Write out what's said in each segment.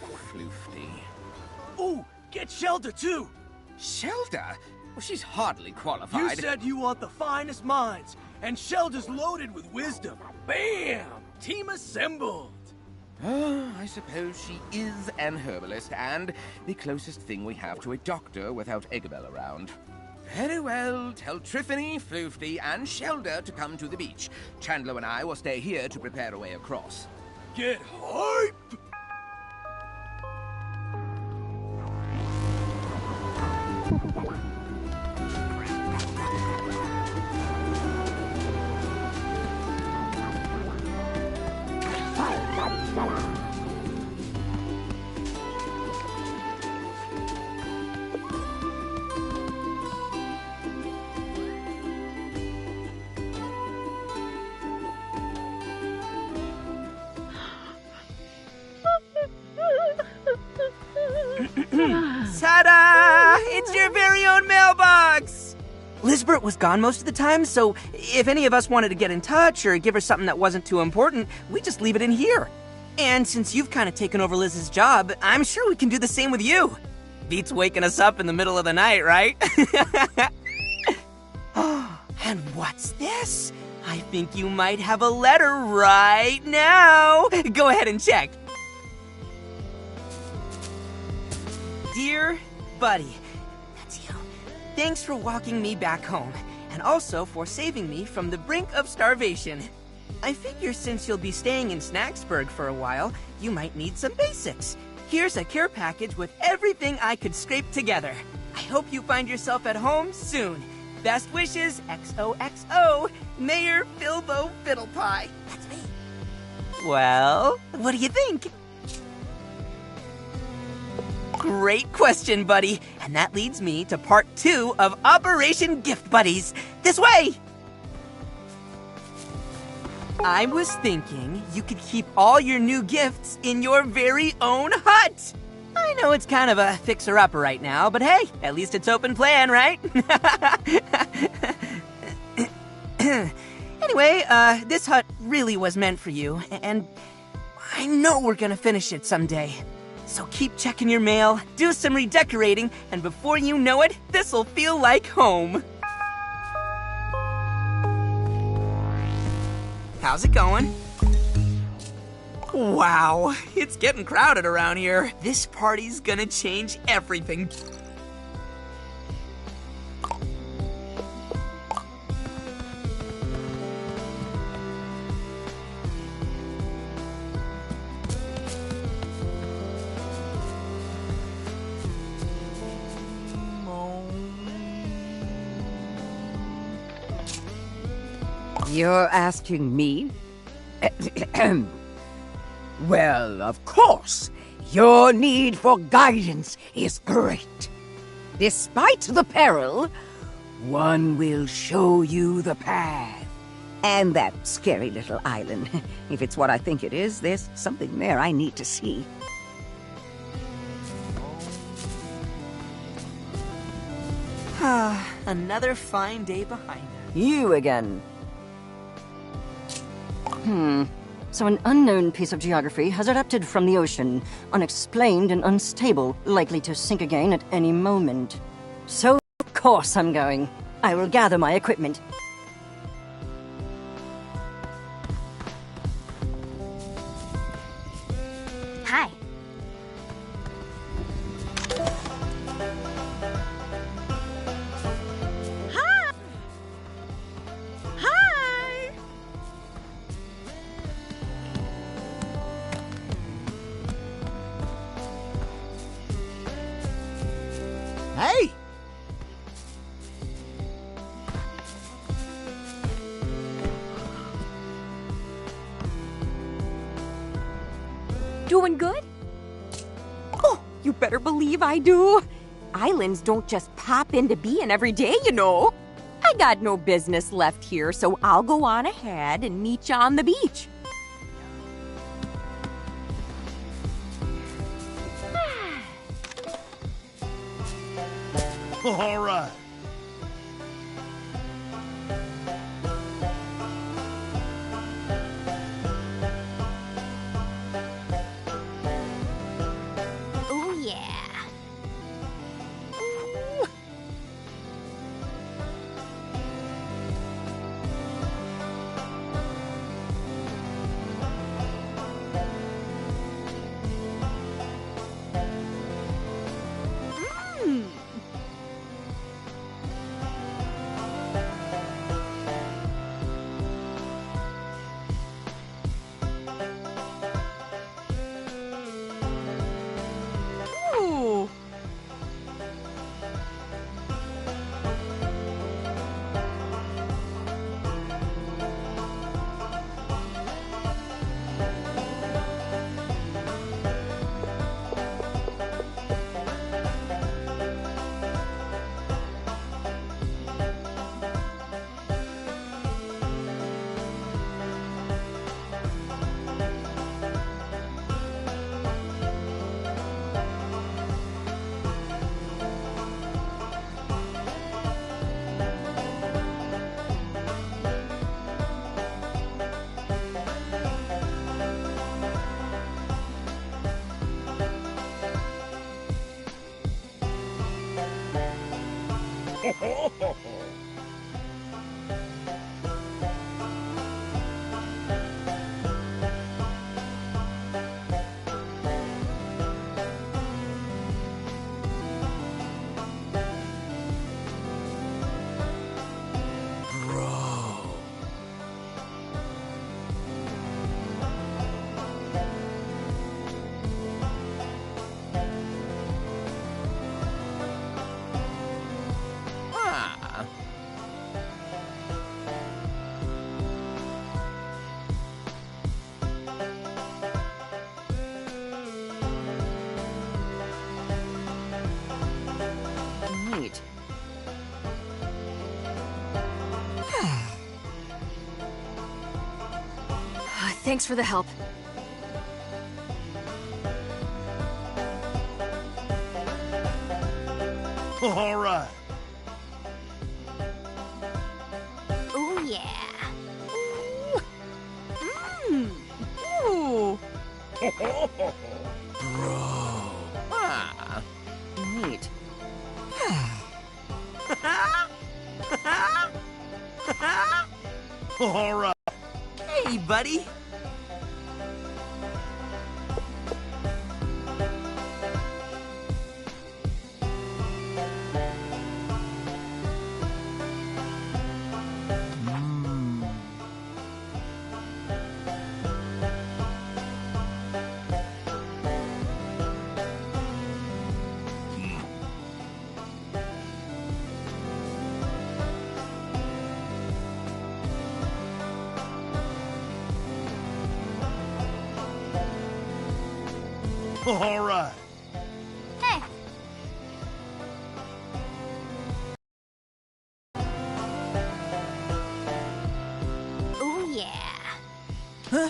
floofty. Ooh, get Shelter too! Shelter? Well, she's hardly qualified. You said you want the finest minds, and Shelter's loaded with wisdom. Bam! Team assembled! Oh, I suppose she is an herbalist, and the closest thing we have to a doctor without Eggabell around. Very well, tell Triffany, Floofty, and Shelter to come to the beach. Chandler and I will stay here to prepare a way across. Get hype! Ta-da! It's your very own mailbox! Lizbert was gone most of the time, so if any of us wanted to get in touch or give her something that wasn't too important, we just leave it in here. And since you've kind of taken over Liz's job, I'm sure we can do the same with you. Beats waking us up in the middle of the night, right? And what's this? I think you might have a letter right now. Go ahead and check. Dear Buddy, that's you. Thanks for walking me back home, and also for saving me from the brink of starvation. I figure since you'll be staying in Snacksburg for a while, you might need some basics. Here's a care package with everything I could scrape together. I hope you find yourself at home soon. Best wishes, XOXO, Mayor Filbo Fiddlepie. That's me. Well, what do you think? Great question, buddy. And that leads me to part 2 of Operation Gift Buddies. This way! I was thinking you could keep all your new gifts in your very own hut. I know it's kind of a fixer-upper right now, but hey, at least it's open plan, right? Anyway, this hut really was meant for you, and I know we're gonna finish it someday. So keep checking your mail, do some redecorating, and before you know it, this'll feel like home. How's it going? Wow, it's getting crowded around here. This party's gonna change everything. You're asking me? Well, of course, your need for guidance is great. Despite the peril, one will show you the path. And that scary little island. If it's what I think it is, there's something there I need to see. Another fine day behind us. You again. So an unknown piece of geography has erupted from the ocean, unexplained and unstable, likely to sink again at any moment. So, of course I'm going. I will gather my equipment. Hi. Hey! Doing good? Oh, you better believe I do. Islands don't just pop into being every day, you know. I got no business left here, so I'll go on ahead and meet you on the beach. All right. Ah. Neat. Thanks for the help. All right. Oh, yeah. Ooh. Ah. Neat. All right. Hey, buddy. All right. Hey. Oh, yeah.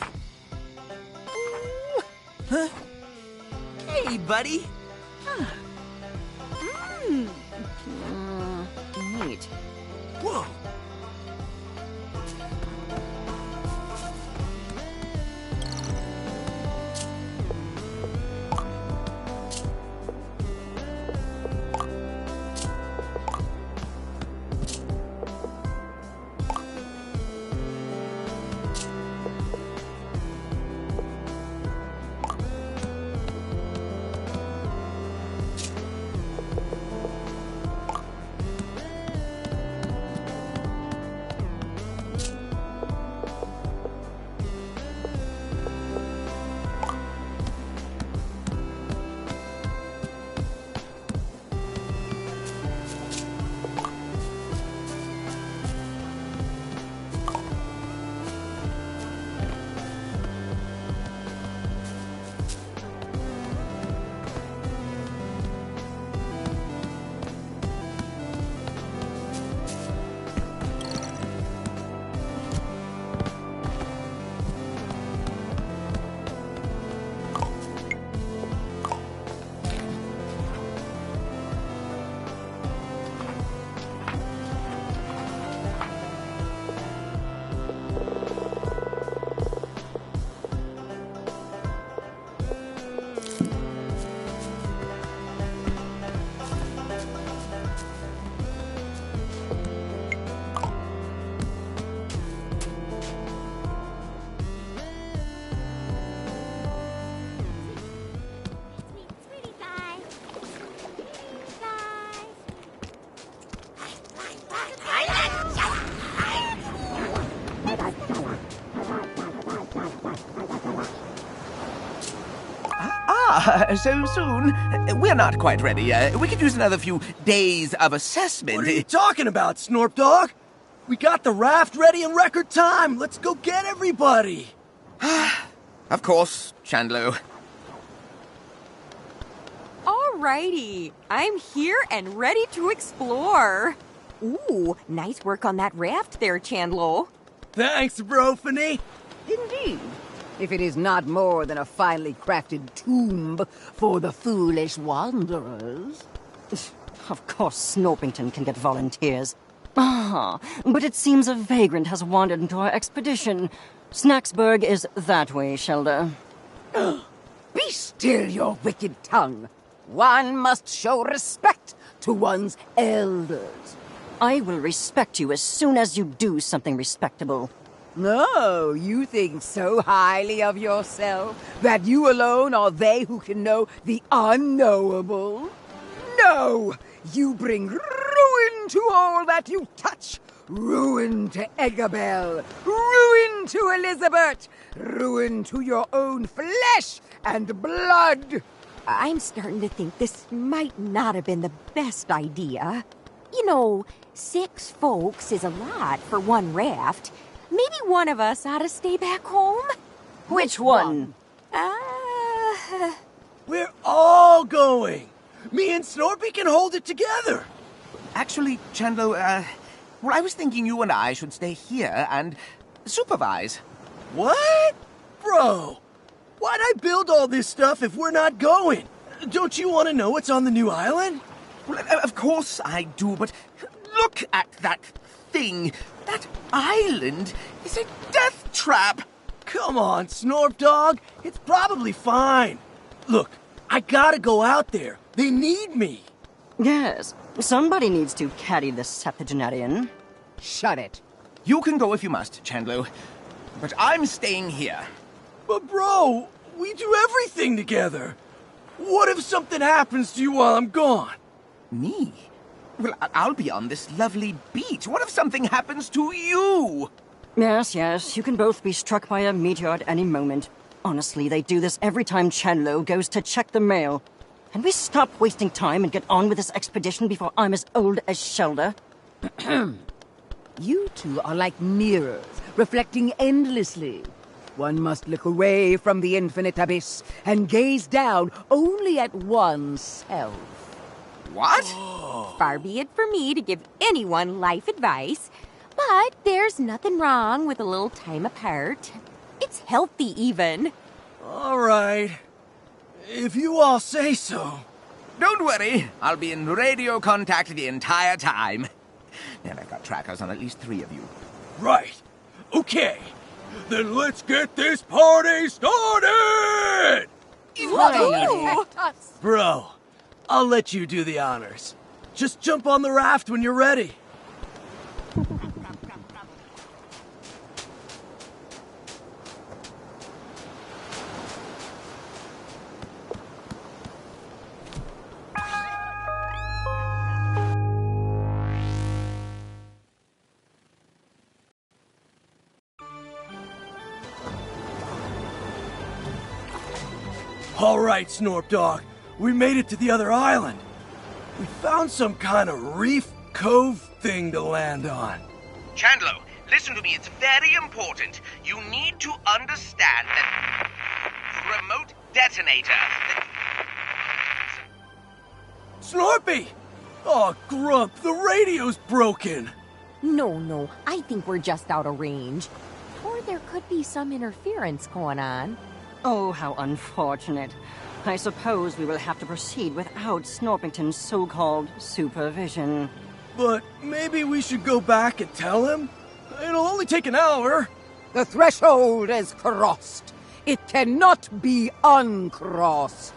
Hey, buddy. Neat. Whoa. So soon? We're not quite ready. We could use another few days of assessment. What are you talking about, Snorp Dog? We got the raft ready in record time. Let's go get everybody. Of course, Chandlo. Alrighty. I'm here and ready to explore. Ooh, nice work on that raft there, Chandlo. Thanks, Brophany. Indeed. If it is not more than a finely crafted tomb for the foolish wanderers. Of course, Snopington can get volunteers. Ah, but it seems a vagrant has wandered into our expedition. Snacksburg is that way, Shelda. Be still your wicked tongue. One must show respect to one's elders. I will respect you as soon as you do something respectable. No, you think so highly of yourself that you alone are they who can know the unknowable? No! You bring ruin to all that you touch! Ruin to Eggabell! Ruin to Elizabeth! Ruin to your own flesh and blood! I'm starting to think this might not have been the best idea. You know, 6 folks is a lot for one raft. Maybe one of us ought to stay back home? Which one? We're all going. Me and Snorpy can hold it together. Actually, Chandler, well, I was thinking you and I should stay here and supervise. What? Bro, why'd I build all this stuff if we're not going? Don't you want to know what's on the new island? Well, of course I do, but look at that thing. That island is a death trap. Come on, Snorp Dog. It's probably fine. Look, I gotta go out there. They need me. Yes, somebody needs to carry the septuagenarian. Shut it. You can go if you must, Chandler, but I'm staying here. But bro, we do everything together. What if something happens to you while I'm gone? Me? Well, I'll be on this lovely beach. What if something happens to you? Yes, you can both be struck by a meteor at any moment. Honestly, they do this every time Chandlo goes to check the mail. Can we stop wasting time and get on with this expedition before I'm as old as Shelda? You two are like mirrors, reflecting endlessly. One must look away from the infinite abyss and gaze down only at oneself. What? Far be it for me to give anyone life advice, but there's nothing wrong with a little time apart. It's healthy, even. All right. If you all say so. Don't worry. I'll be in radio contact the entire time. And I've got trackers on at least 3 of you. Right. Okay. Then let's get this party started! Woohoo! Bro, I'll let you do the honors. Just jump on the raft when you're ready. All right, Snorp Dog. We made it to the other island. We found some kind of reef cove thing to land on. Chandler, listen to me. It's very important. You need to understand that remote detonator. Snorpy! Oh, Grump, the radio's broken. No, I think we're just out of range. Or there could be some interference going on. Oh, how unfortunate. I suppose we will have to proceed without Snorpington's so-called supervision. But maybe we should go back and tell him? It'll only take an hour. The threshold is crossed. It cannot be uncrossed.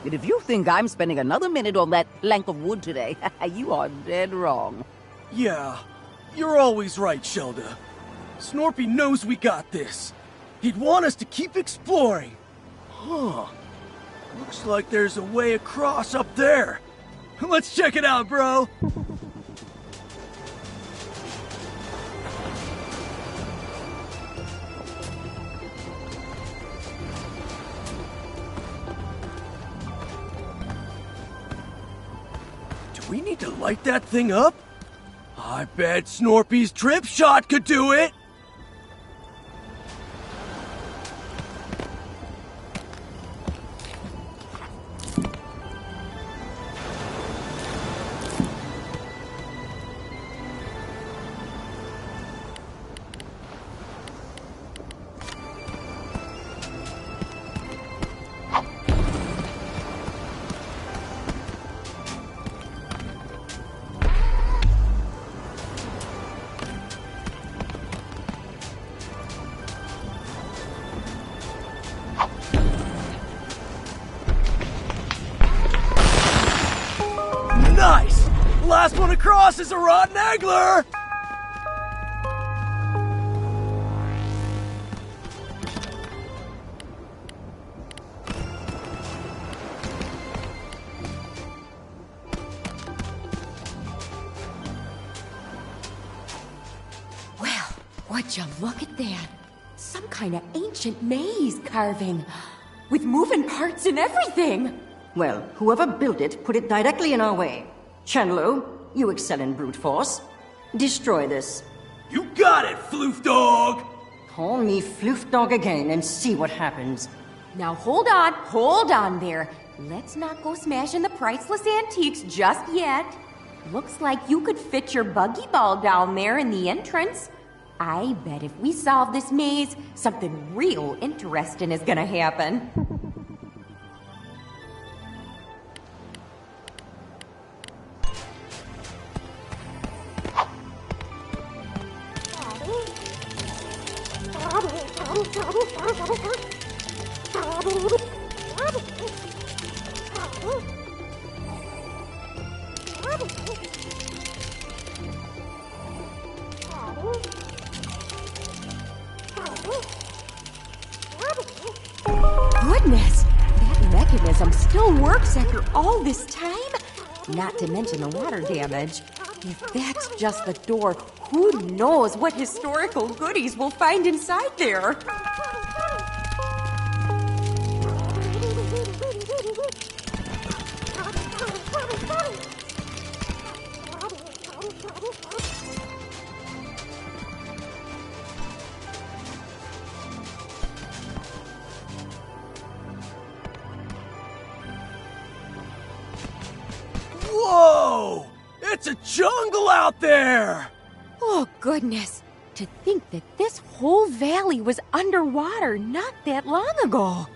And if you think I'm spending another minute on that plank of wood today, you are dead wrong. Yeah, you're always right, Shelda. Snorpy knows we got this. He'd want us to keep exploring. Huh. Looks like there's a way across up there. Let's check it out, bro. Do we need to light that thing up? I bet Snorpy's trip shot could do it. Nice! Last one across is a rotten angler! Well, would you look at that? Some kind of ancient maze carving. With moving parts and everything. Well, whoever built it put it directly in our way. Chandlo, you excel in brute force. Destroy this. You got it, Floof Dog! Call me Floof Dog again and see what happens. Now hold on there. Let's not go smashing the priceless antiques just yet. Looks like you could fit your buggy ball down there in the entrance. I bet if we solve this maze, something real interesting is gonna happen. Goodness, that mechanism still works after all this time? Not to mention the water damage. If that's just the door, who knows what historical goodies we'll find inside there? Whoa! It's a jungle out there! Oh, goodness. To think that this whole valley was underwater not that long ago.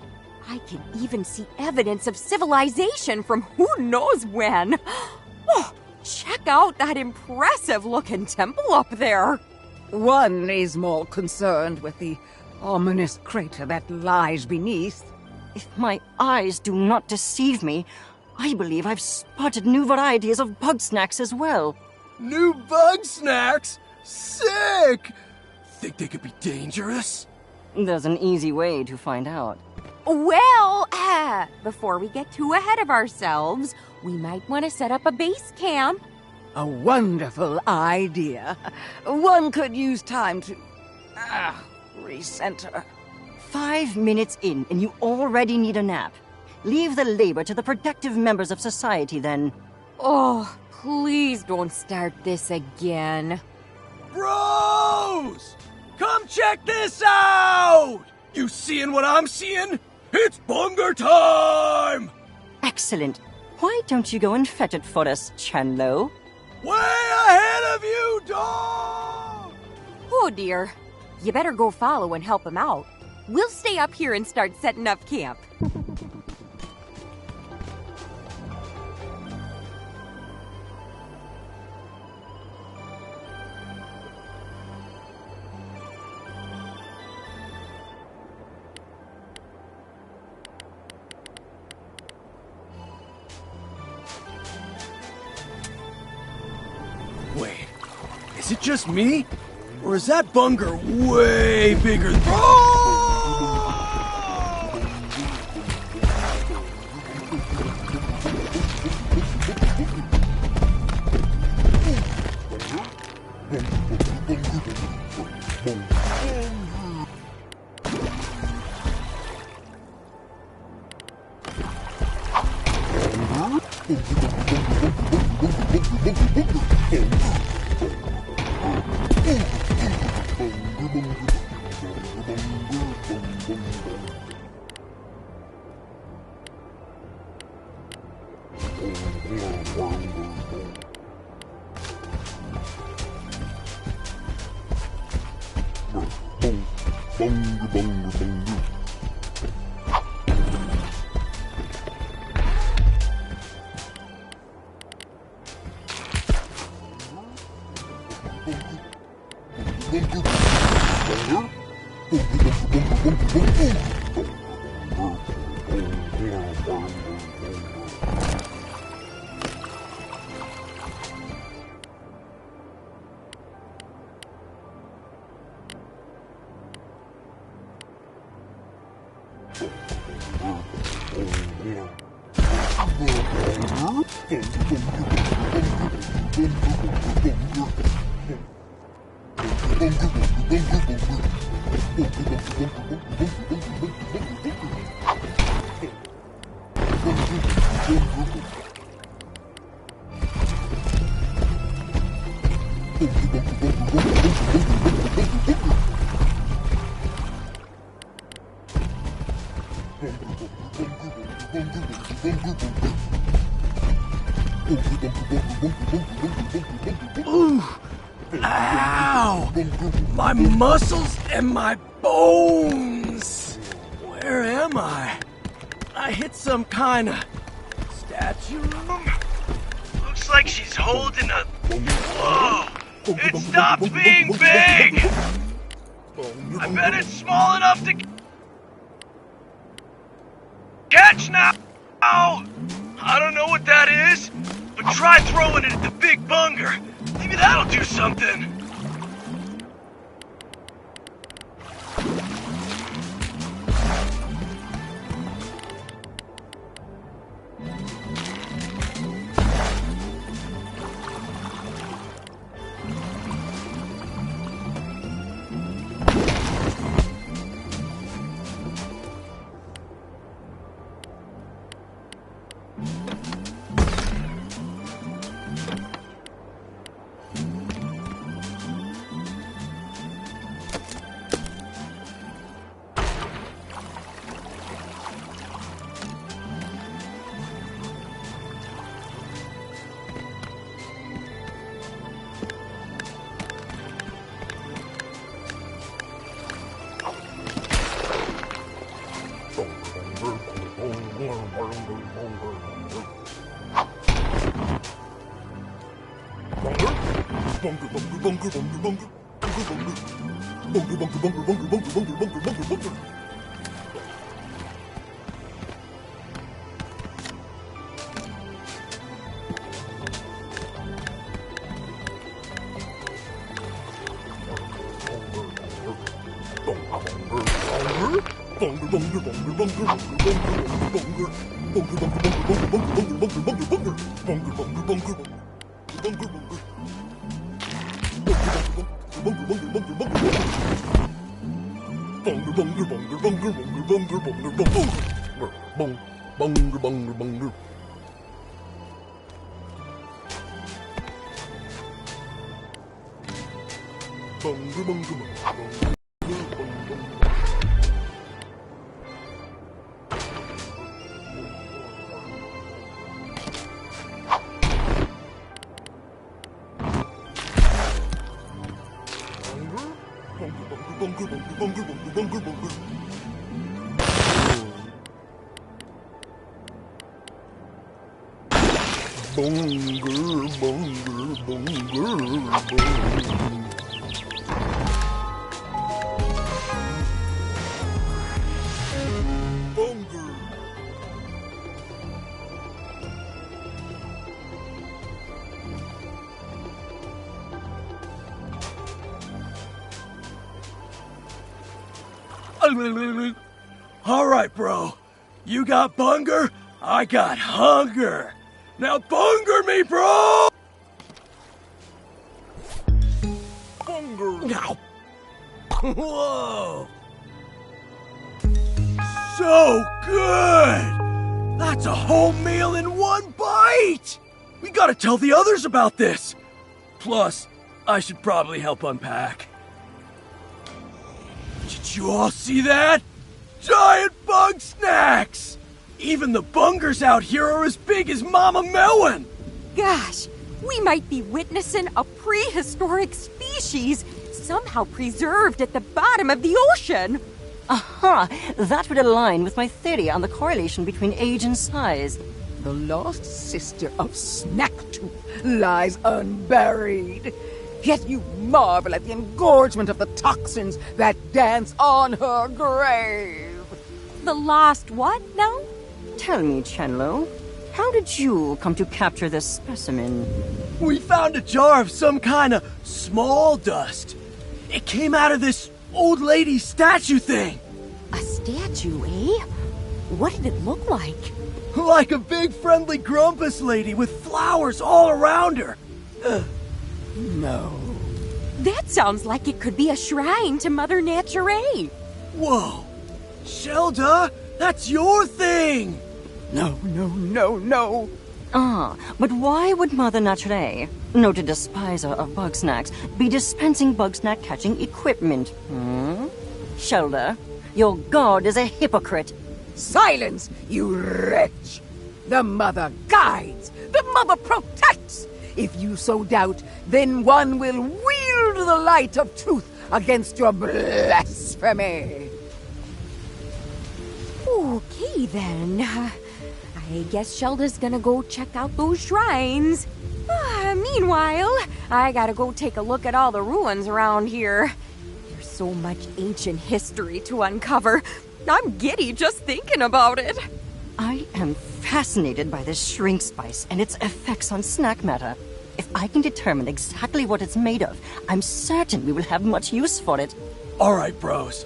I can even see evidence of civilization from who knows when. Oh, check out that impressive-looking temple up there. One is more concerned with the ominous crater that lies beneath. If my eyes do not deceive me, I believe I've spotted new varieties of Bugsnax as well. New Bugsnax? Sick! Think they could be dangerous? There's an easy way to find out. Well, before we get too ahead of ourselves, we might want to set up a base camp. A wonderful idea. One could use time to recenter. 5 minutes in, and you already need a nap. Leave the labor to the productive members of society, then. Oh, please don't start this again. Bros! Come check this out! You seeing what I'm seeing? It's bunger time! Excellent. Why don't you go and fetch it for us, Chandlo? Way ahead of you, dog! Oh, dear. You better go follow and help him out. We'll stay up here and start setting up camp. Wait, is it just me? Or is that bunger way bigger than... Ooh! Ow! My muscles and my bones! Where am I? I hit some kind of statue? Looks like she's holding a... Whoa! It stopped being big! I bet it's small enough to... catch now! I don't know what that is, but try throwing it at the big bunger. Maybe that'll do something. All right, bro. You got bunger, I got hunger. Now bunger me, bro! Bunger. Now. Whoa. So good! That's a whole meal in one bite! We gotta tell the others about this. Plus, I should probably help unpack. Did you all see that? Giant Bugsnax! Even the bungers out here are as big as Mama Melon! Gosh, we might be witnessing a prehistoric species somehow preserved at the bottom of the ocean. Aha! That would align with my theory on the correlation between age and size. The lost sister of Snacktooth lies unburied. Yet you marvel at the engorgement of the toxins that dance on her grave. The lost what now? Tell me, Chenlo, how did you come to capture this specimen? We found a jar of some kind of small dust. It came out of this old lady statue thing. A statue, eh? What did it look like? Like a big friendly grumpus lady with flowers all around her. No. That sounds like it could be a shrine to Mother Nature. Whoa. Shelda, that's your thing. No. Ah, but why would Mother Nature, noted despiser of Bugsnax, be dispensing Bugsnax catching equipment? Shelda, your god is a hypocrite. Silence, you wretch! The mother guides, the mother protects. If you so doubt, then one will wield the light of truth against your blasphemy. Okay, then. I guess Shelda's gonna go check out those shrines. Meanwhile, I gotta go take a look at all the ruins around here. There's so much ancient history to uncover. I'm giddy just thinking about it. I am fascinated by this shrink spice and its effects on snack matter. If I can determine exactly what it's made of, I'm certain we will have much use for it. Alright, bros.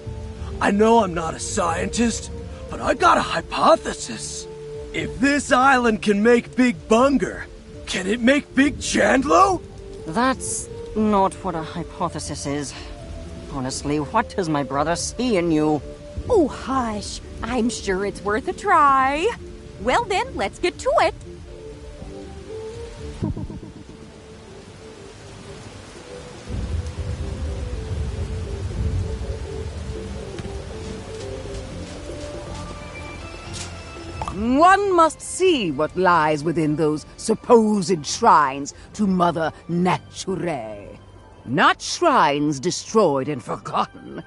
I know I'm not a scientist, but I got a hypothesis. If this island can make Big Bunger, can it make Big Chandlo? That's not what a hypothesis is. Honestly, what does my brother see in you? Oh, hush. I'm sure it's worth a try. Well then, let's get to it. One must see what lies within those supposed shrines to Mother Nature. Not shrines destroyed and forgotten,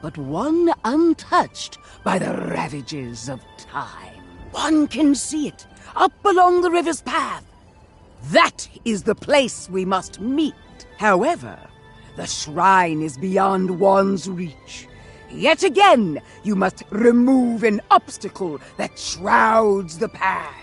but one untouched by the ravages of time. One can see it up along the river's path. That is the place we must meet. However, the shrine is beyond one's reach. Yet again, you must remove an obstacle that shrouds the path.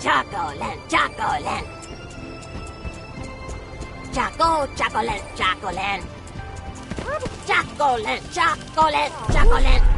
Chocolate, chocolate. Chocolate, chocolate. Chocolate, chocolate, chocolate.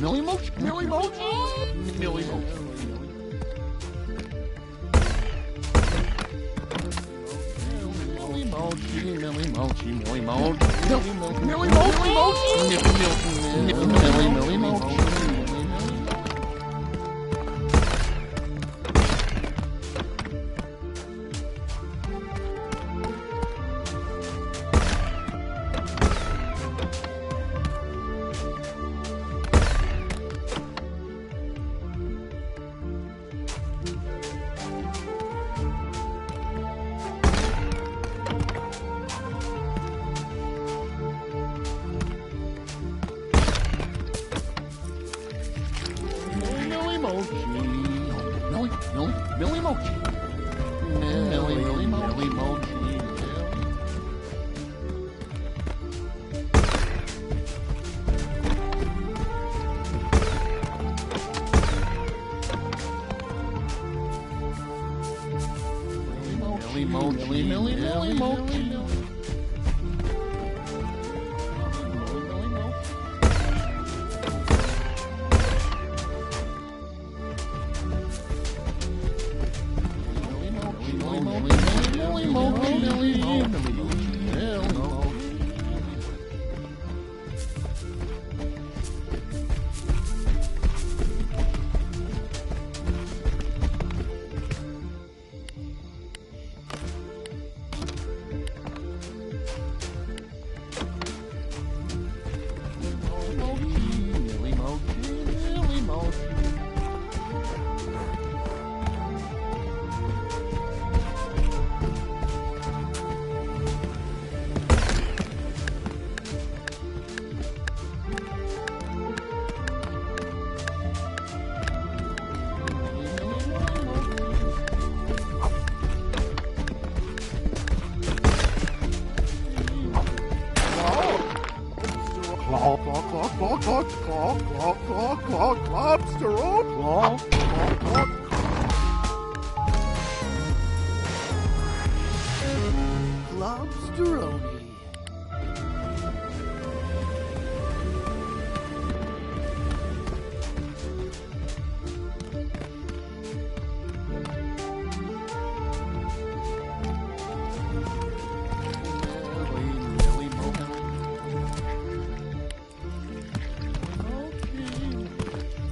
Millie Mochi. Millie Mochi. Millie Mochi. Millie Mochi. Millie Mochi. Millie Mochi. Millie Mochi. Millie Mochi. Millie Mochi!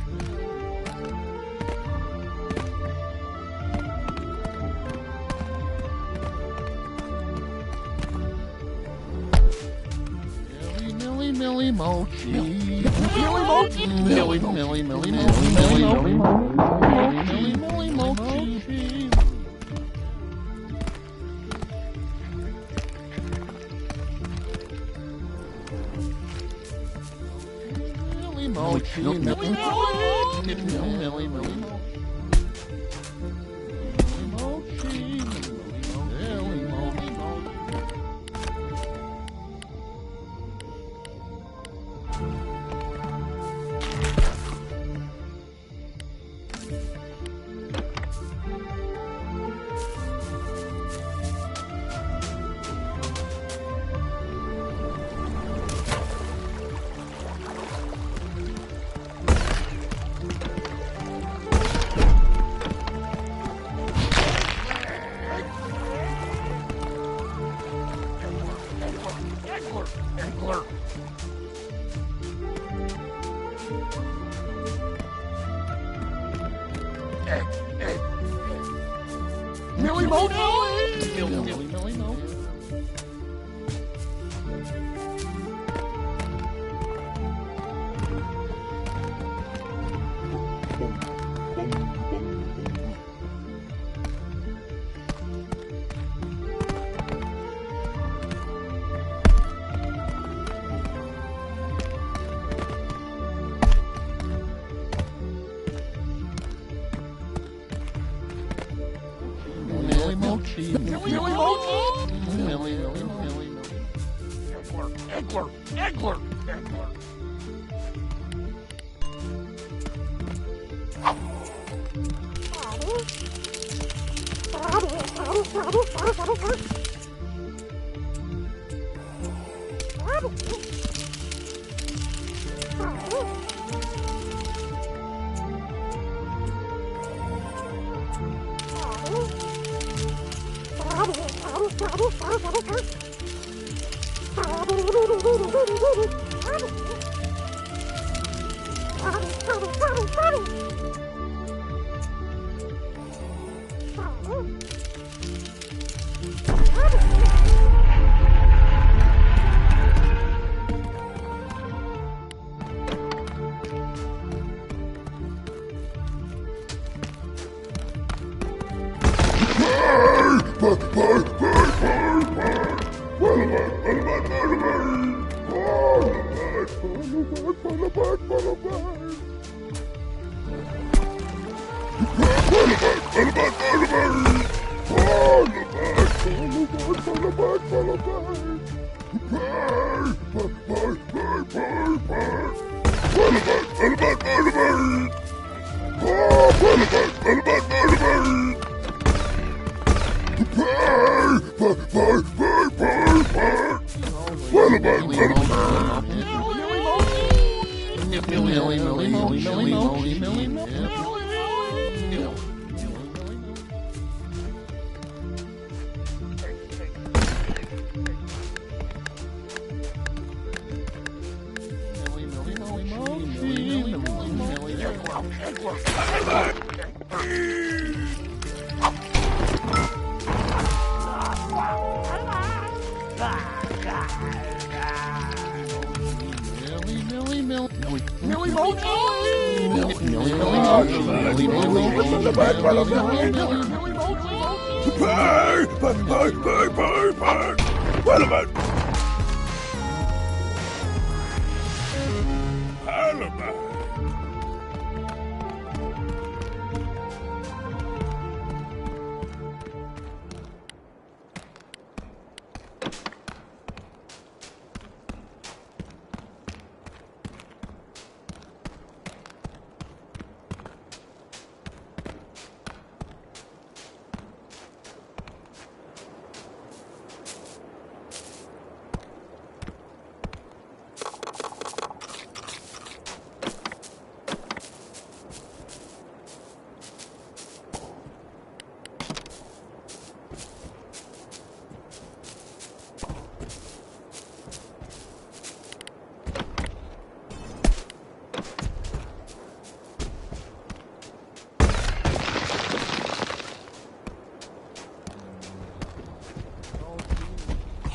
Millie Mochi! Millie Mochi. Millie Mochi. Millie Mochi. Eggler. Eggler. Eggler.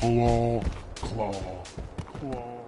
Claw, claw, claw.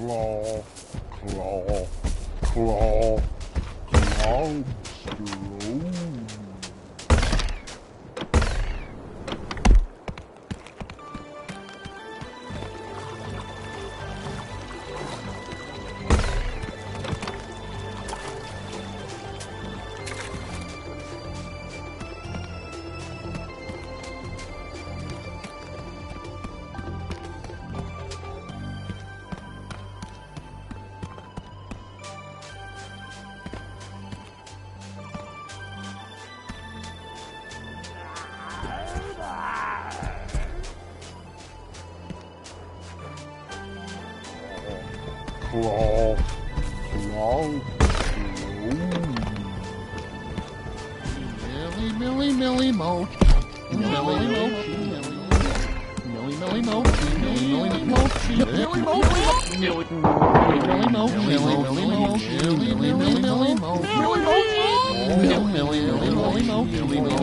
Claw, claw, claw, claw, claw, claw, Millie, Millie, Millie, Mo. Millie, Mochi, Millie, Millie, Mochi, Millie, Millie, Mochi, Millie, Mochi, Millie, Millie, Mochi, Millie, Millie, Mochi, Millie, Millie, Millie, Mochi, Millie, Mochi, Millie,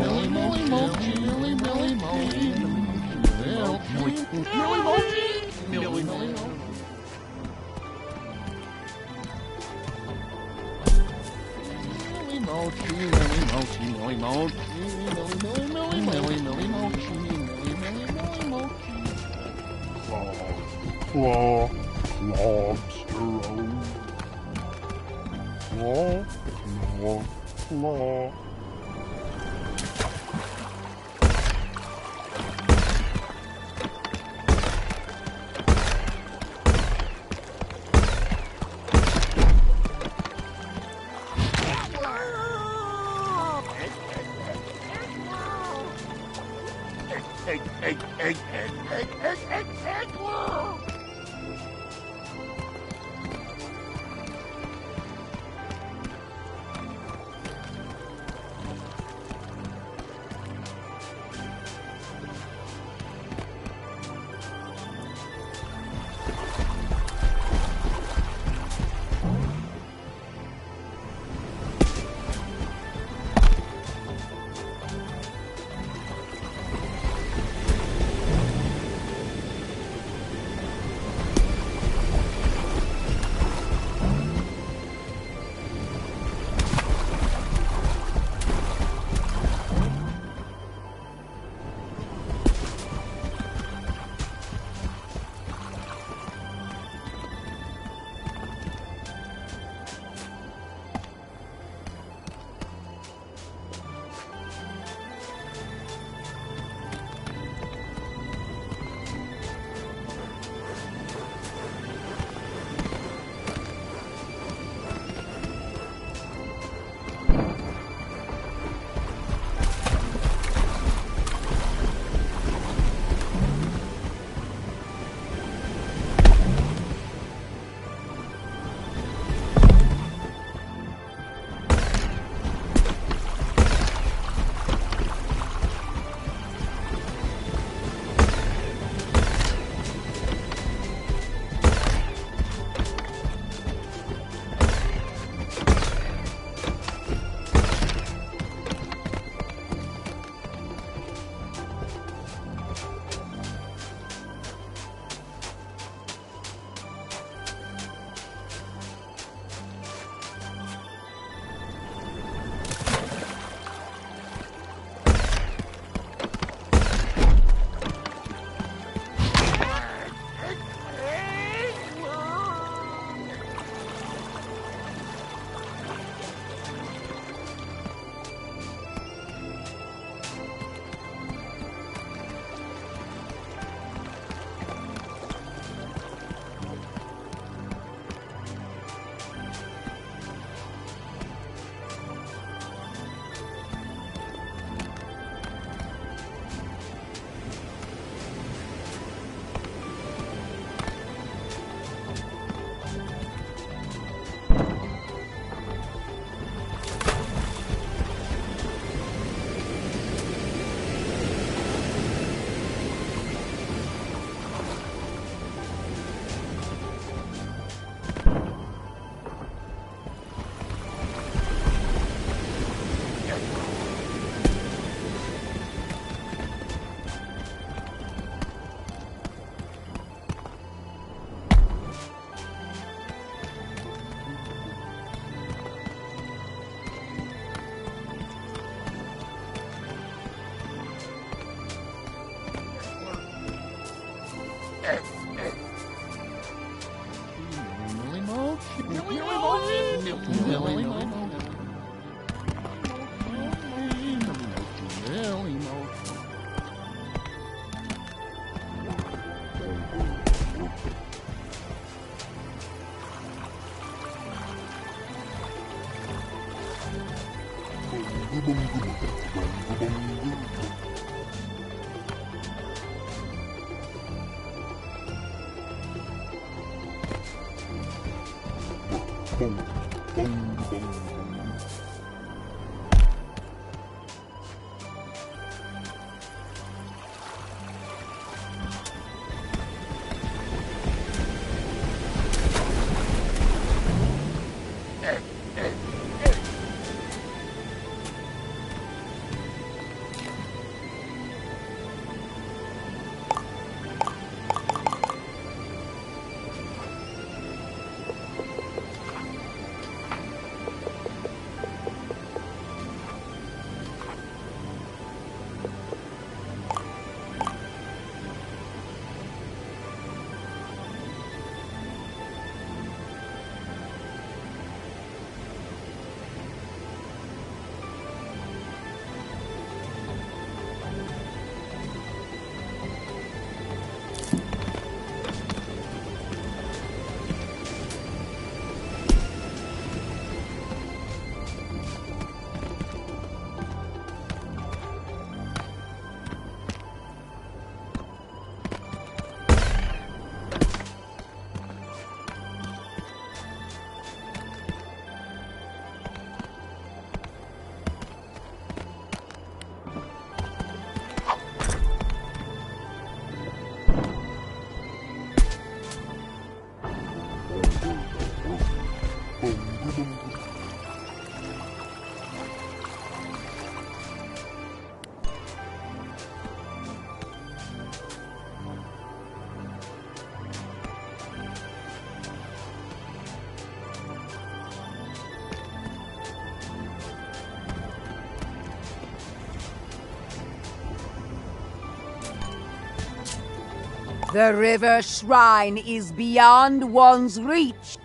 Millie, Millie, Mochi, Millie, Millie, Millie, Mochi, Millie, Millie, Mochi, Millie, Mochi, Millie, Millie, Mochi. Mochi, Millie, Mochi, Millie, Mochi, Millie, Millie, Millie, Millie, Mochi, Millie, Millie, Millie, Mochi. Claw, lobster roll. Claw, claw, claw. Egg. The river shrine is beyond one's reach.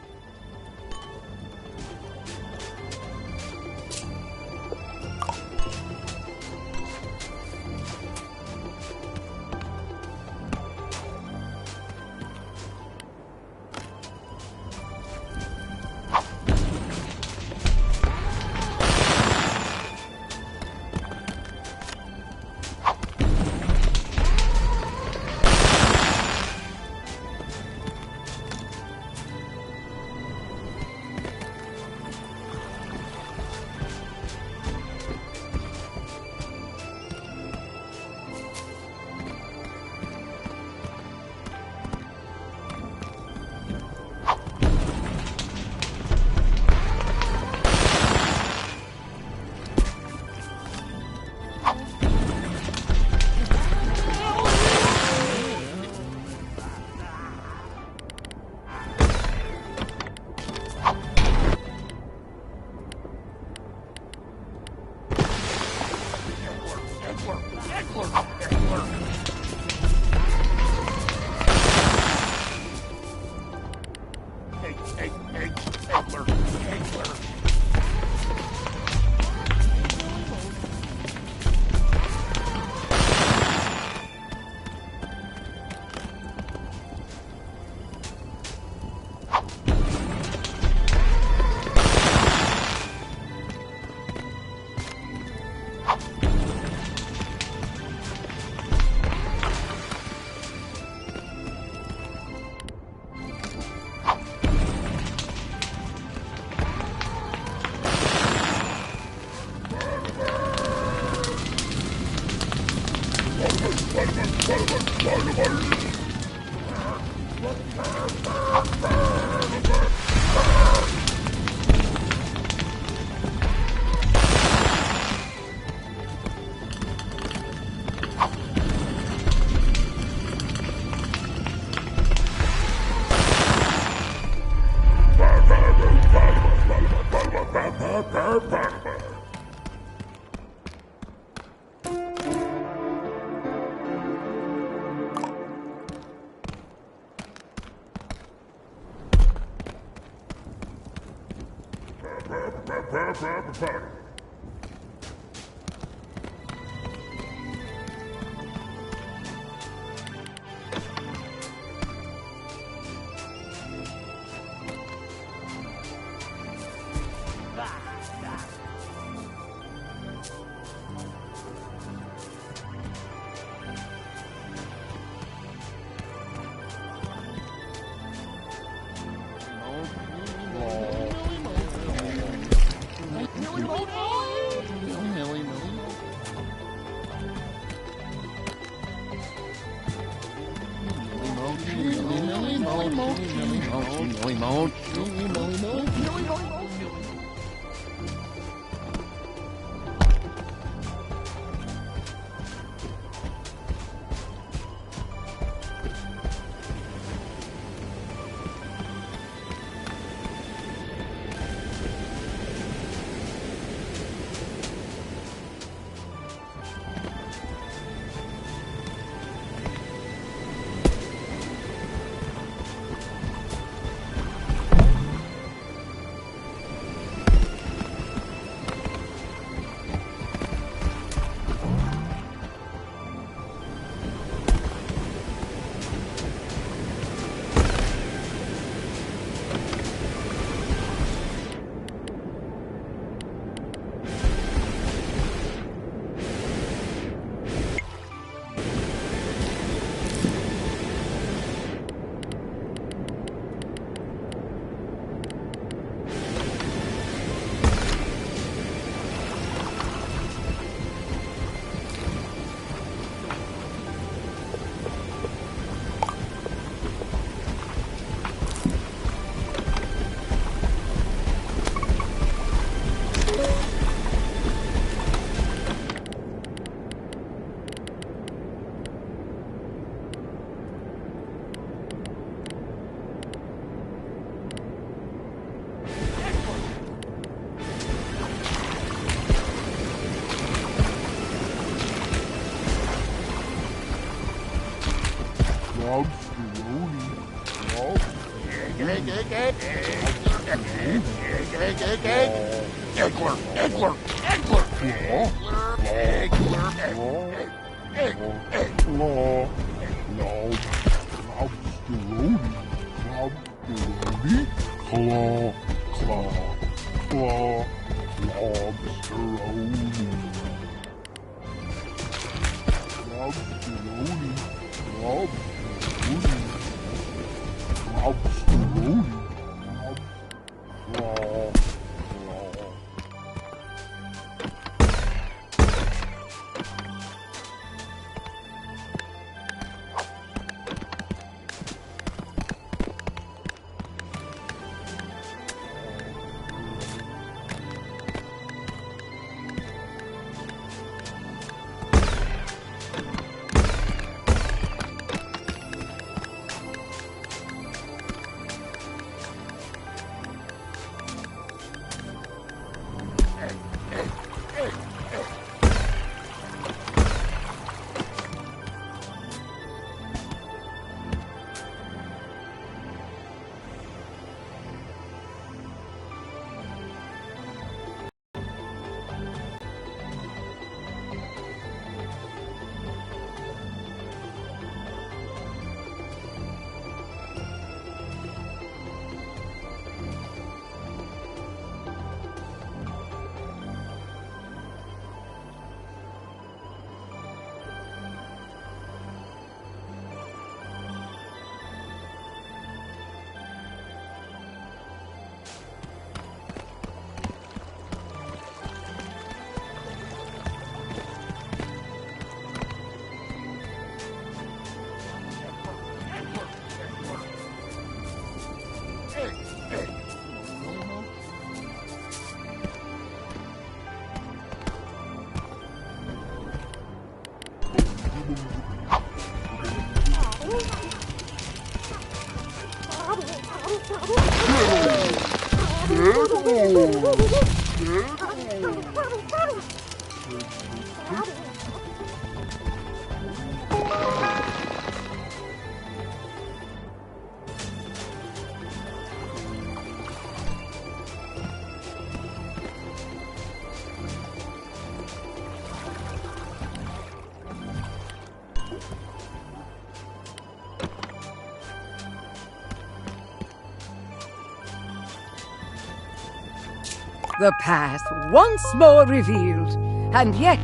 The path once more revealed, and yet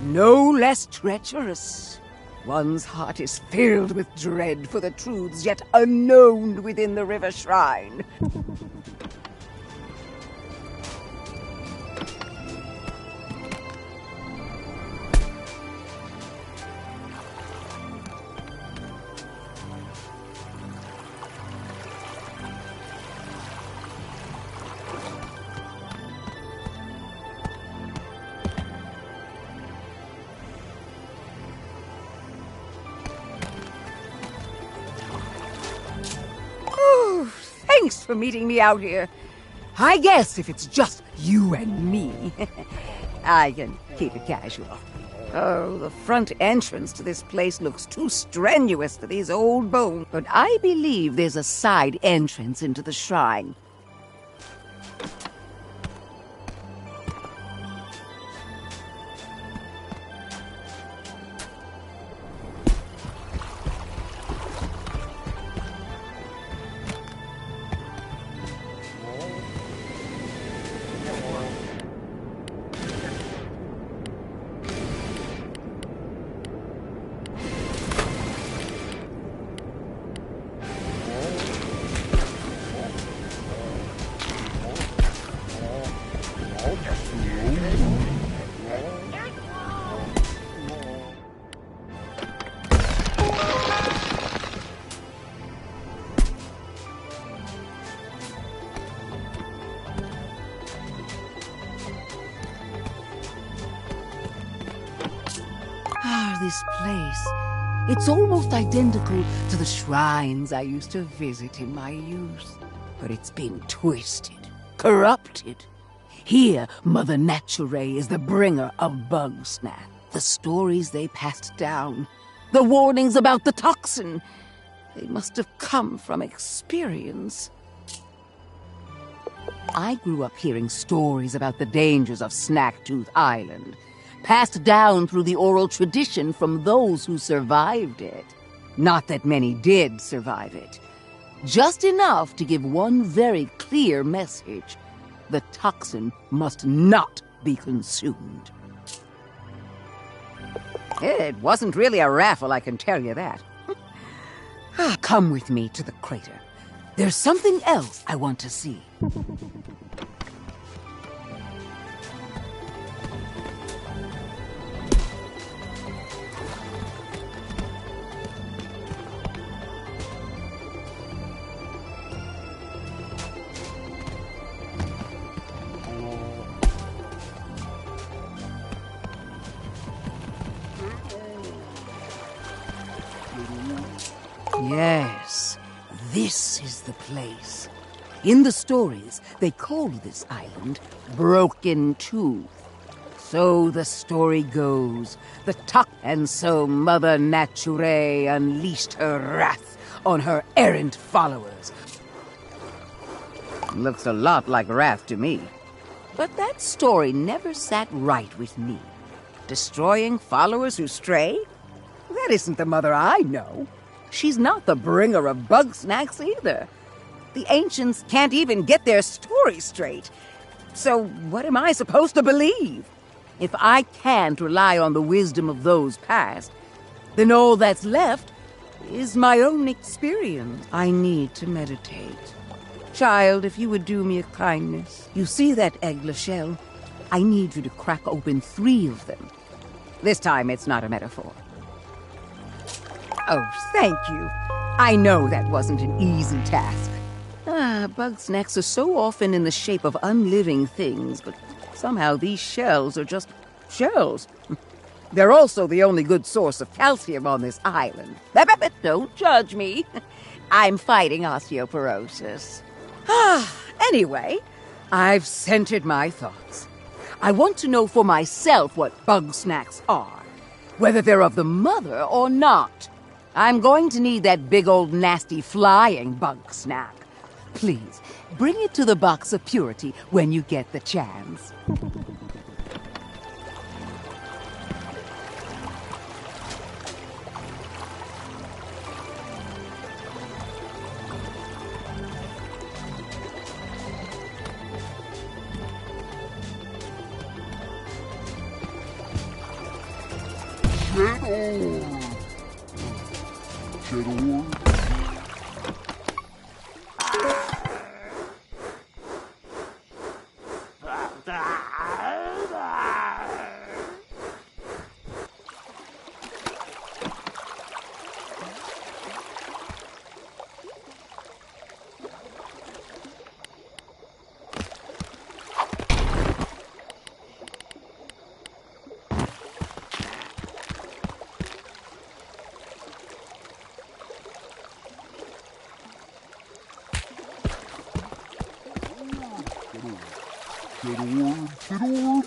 no less treacherous. One's heart is filled with dread for the truths yet unknown within the river shrine. Thanks for meeting me out here. I guess if it's just you and me, I can keep it casual. Oh, the front entrance to this place looks too strenuous for these old bones. But I believe there's a side entrance into the shrine. This place. It's almost identical to the shrines I used to visit in my youth. But it's been twisted, corrupted. Here, Mother Nature is the bringer of Bugsnax. The stories they passed down, the warnings about the toxin, they must have come from experience. I grew up hearing stories about the dangers of Snacktooth Island, passed down through the oral tradition from those who survived it. Not that many did survive it. Just enough to give one very clear message. The toxin must not be consumed. It wasn't really a raffle, I can tell you that. Come with me to the crater. There's something else I want to see. Yes, this is the place. In the stories, they called this island Broken Tooth. So the story goes, and so Mother Nature unleashed her wrath on her errant followers. Looks a lot like wrath to me. But that story never sat right with me. Destroying followers who stray? That isn't the mother I know. She's not the bringer of Bugsnax either. The ancients can't even get their story straight. So what am I supposed to believe? If I can't rely on the wisdom of those past, then all that's left is my own experience. I need to meditate. Child, if you would do me a kindness. You see that eggler shell? I need you to crack open 3 of them. This time it's not a metaphor. Oh, thank you. I know that wasn't an easy task. Bugsnax are so often in the shape of unliving things, but somehow these shells are just shells. They're also the only good source of calcium on this island. Don't judge me. I'm fighting osteoporosis. Anyway, I've centered my thoughts. I want to know for myself what Bugsnax are, whether they're of the mother or not. I'm going to need that big old nasty flying Bugsnax. Please, bring it to the box of purity when you get the chance. Chidorb, chidorb.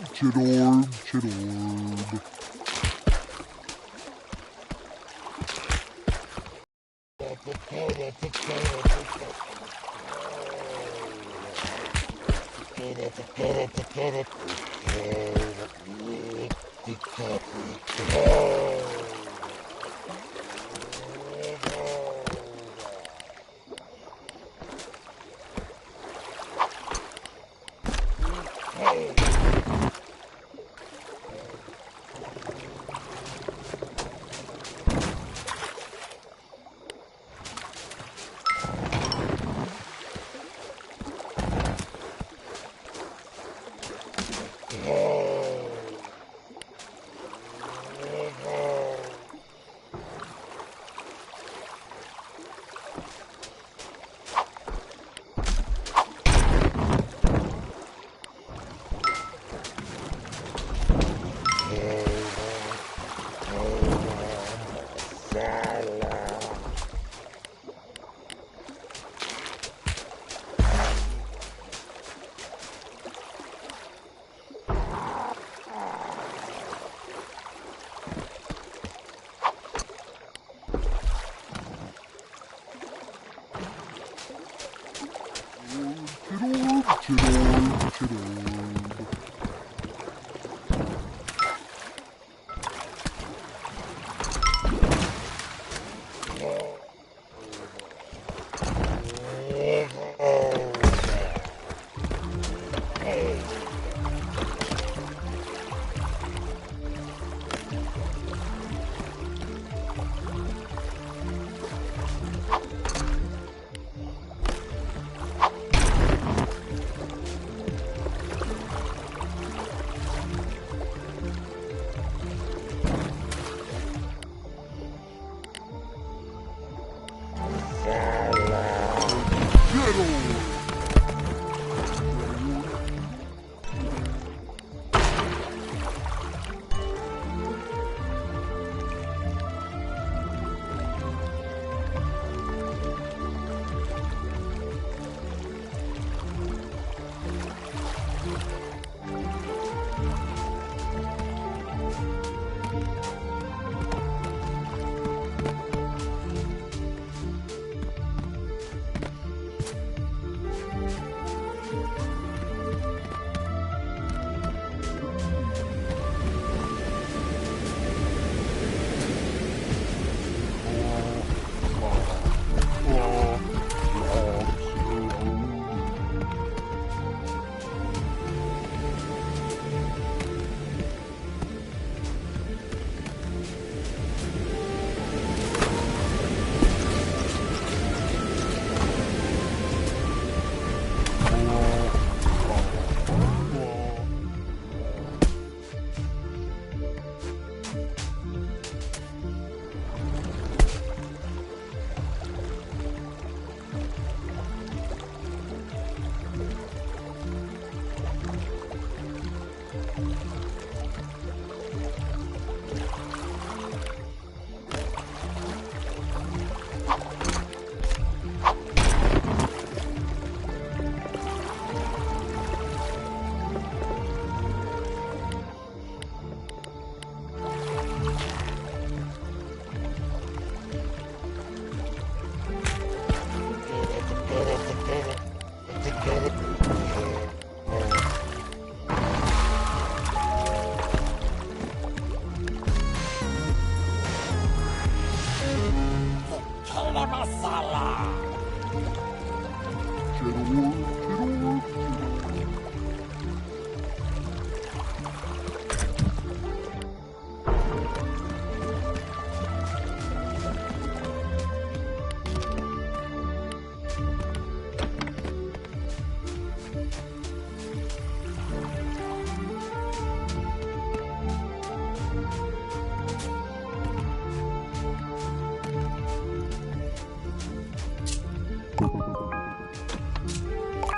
Chidorb, chidorb.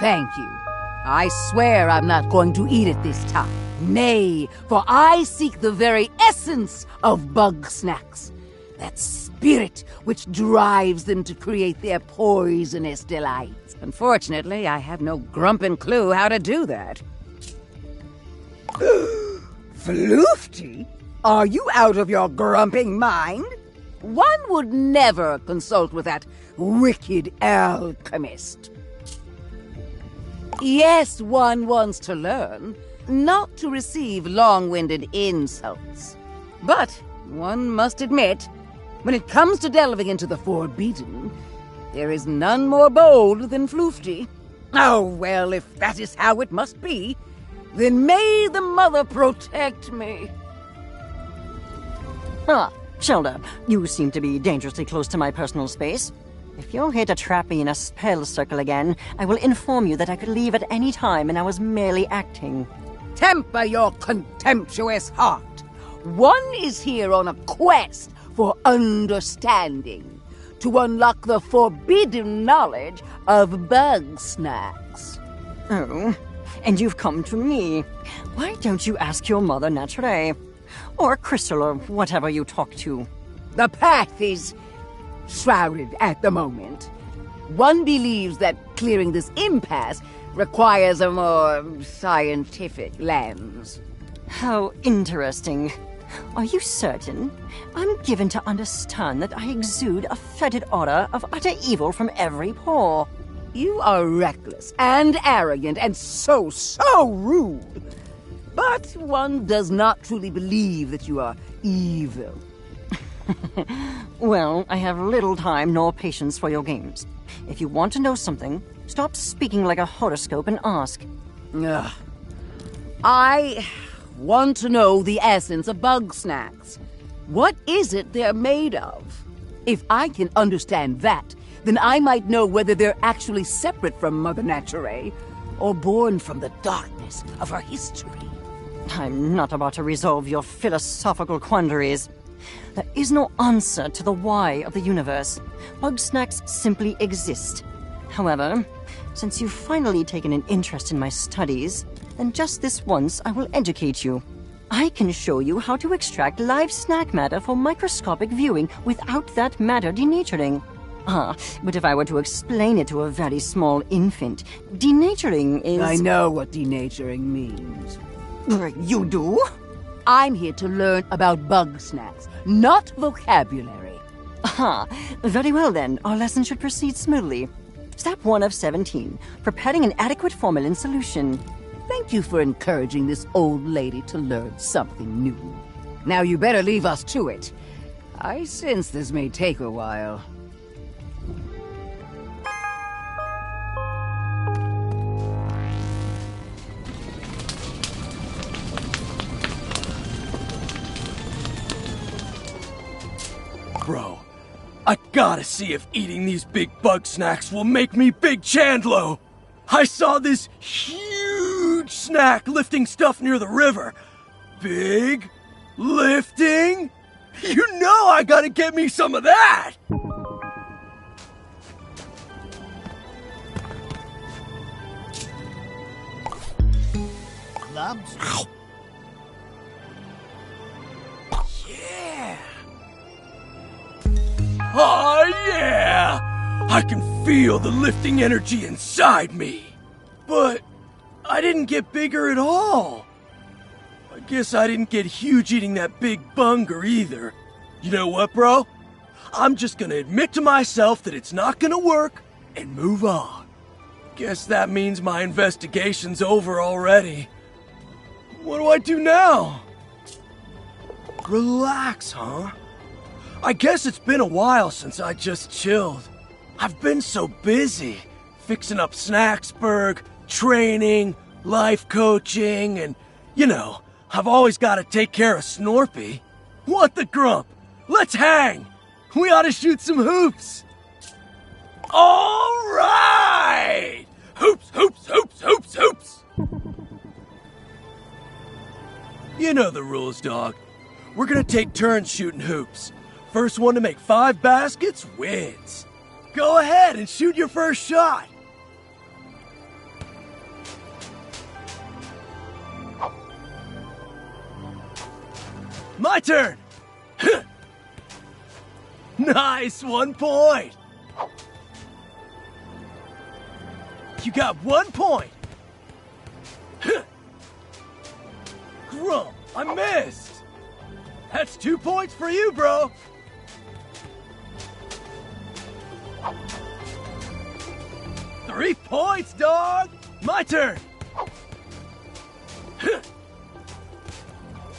Thank you. I swear I'm not going to eat it this time. Nay, for I seek the very essence of Bugsnax. That spirit which drives them to create their poisonous delights. Unfortunately, I have no grumpin' clue how to do that. Floofty? Are you out of your grumping mind? One would never consult with that wicked alchemist. Yes, one wants to learn, not to receive long-winded insults. But one must admit, when it comes to delving into the forbidden, there is none more bold than Floofty. Oh, well, if that is how it must be, then may the Mother protect me. Ah, Shelda, you seem to be dangerously close to my personal space. If you're here to trap me in a spell circle again, I will inform you that I could leave at any time and I was merely acting. Temper your contemptuous heart. One is here on a quest for understanding, to unlock the forbidden knowledge of Bugsnax. Oh, and you've come to me. Why don't you ask your mother naturally? Or Crystal, or whatever you talk to. The path is shrouded at the moment. One believes that clearing this impasse requires a more scientific lens. How interesting. Are you certain? I'm given to understand that I exude a fetid aura of utter evil from every pore. You are reckless and arrogant and so rude. But one does not truly believe that you are evil. Well, I have little time nor patience for your games. If you want to know something, stop speaking like a horoscope and ask. Ugh. I want to know the essence of Bugsnax. What is it they're made of? If I can understand that, then I might know whether they're actually separate from Mother Nature or born from the darkness of her history. I'm not about to resolve your philosophical quandaries. There is no answer to the why of the universe. Bugsnax simply exist. However, since you've finally taken an interest in my studies, then just this once I will educate you. I can show you how to extract live snack matter for microscopic viewing without that matter denaturing. But if I were to explain it to a very small infant, denaturing is... I know what denaturing means. You do? I'm here to learn about Bugsnax, not vocabulary. Very well then. Our lesson should proceed smoothly. Step 1 of 17. Preparing an adequate formalin solution. Thank you for encouraging this old lady to learn something new. Now you better leave us to it. I sense this may take a while. Bro, I gotta see if eating these big bug snacks will make me Big Chandlo. I saw this huge snack lifting stuff near the river. Big lifting? You know I gotta get me some of that! Clubs? Yeah! Oh yeah! I can feel the lifting energy inside me. But I didn't get bigger at all. I guess I didn't get huge eating that big bunger either. You know what, bro? I'm just gonna admit to myself that it's not gonna work and move on. Guess that means my investigation's over already. What do I do now? Relax, huh? I guess it's been a while since I just chilled. I've been so busy, fixing up Snacksburg, training, life coaching, and, you know, I've always got to take care of Snorpy. What the grump? Let's hang! We ought to shoot some hoops! All right! Hoops, hoops, hoops, hoops, hoops! You know the rules, dog. We're gonna take turns shooting hoops. First one to make 5 baskets wins. Go ahead and shoot your first shot. My turn. Nice, 1 point. You got 1 point. Grump, I missed! That's 2 points for you, bro! Three points, dog! My turn!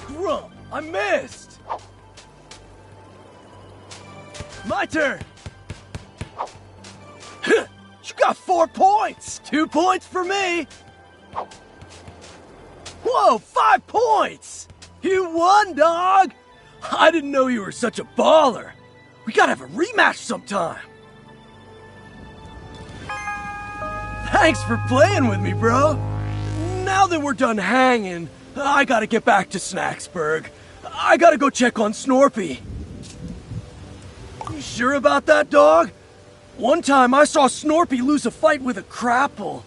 Grump, I missed! My turn! You got 4 points! 2 points for me! Whoa, 5 points! You won, dog! I didn't know you were such a baller. We gotta have a rematch sometime. Thanks for playing with me, bro. Now that we're done hanging, I gotta get back to Snaxburg. I gotta go check on Snorpy. You sure about that, dog? One time I saw Snorpy lose a fight with a crapple.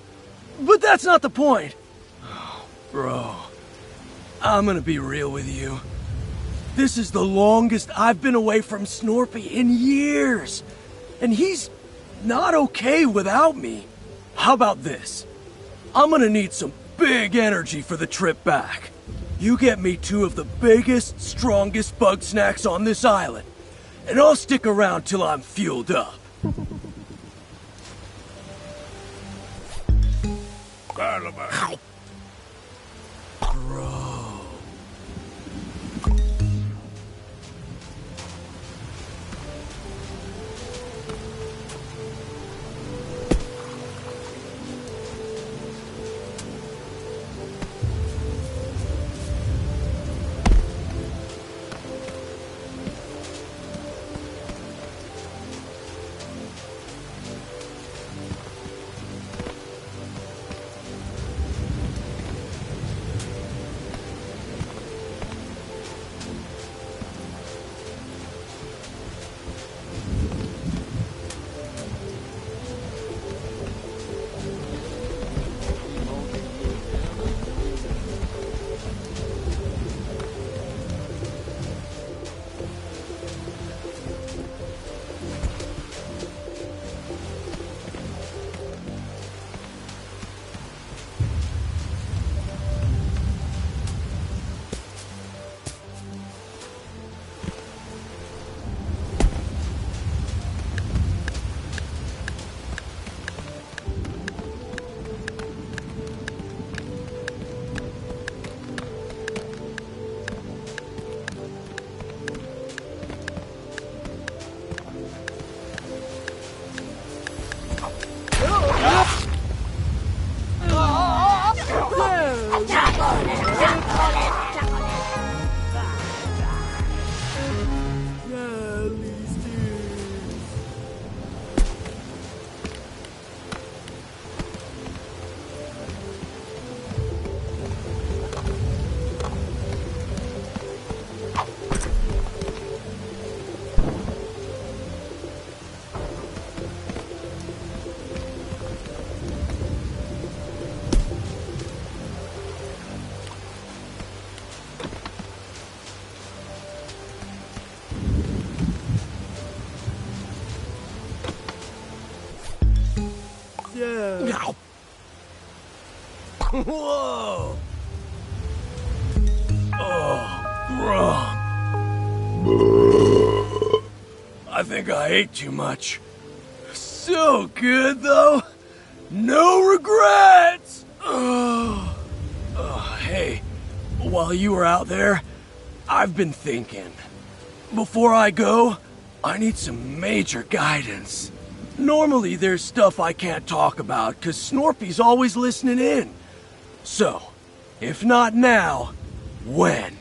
But that's not the point. Oh, bro, I'm gonna be real with you. This is the longest I've been away from Snorpy in years. And he's not okay without me. How about this? I'm gonna need some big energy for the trip back. You get me 2 of the biggest, strongest Bugsnax on this island, and I'll stick around till I'm fueled up. Hi. Bro. Yeah. Whoa. Oh, bro. I think I ate too much. So good, though. No regrets. Hey, while you were out there, I've been thinking. Before I go, I need some major guidance. Normally, there's stuff I can't talk about, 'cause Snorpy's always listening in. So, if not now, when?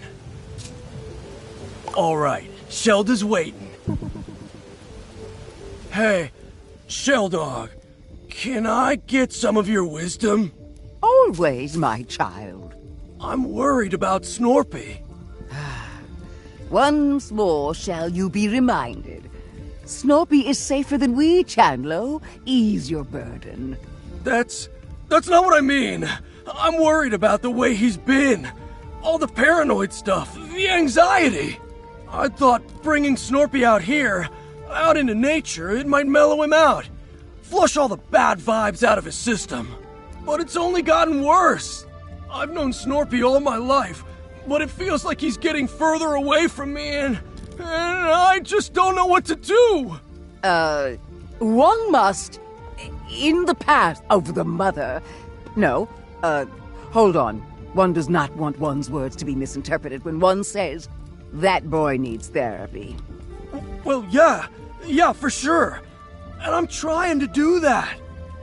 Alright, Shelda's waiting. Hey, Sheldog, can I get some of your wisdom? Always, my child. I'm worried about Snorpy. Once more shall you be reminded. Snorpy is safer than we, Chandlo. Ease your burden. That's not what I mean. I'm worried about the way he's been. All the paranoid stuff, the anxiety. I thought bringing Snorpy out here, out into nature, it might mellow him out. Flush all the bad vibes out of his system. But it's only gotten worse. I've known Snorpy all my life, but it feels like he's getting further away from me, and I just don't know what to do. One must, in the path of the mother. No, hold on. One does not want one's words to be misinterpreted when one says, that boy needs therapy. Well, yeah, for sure. And I'm trying to do that.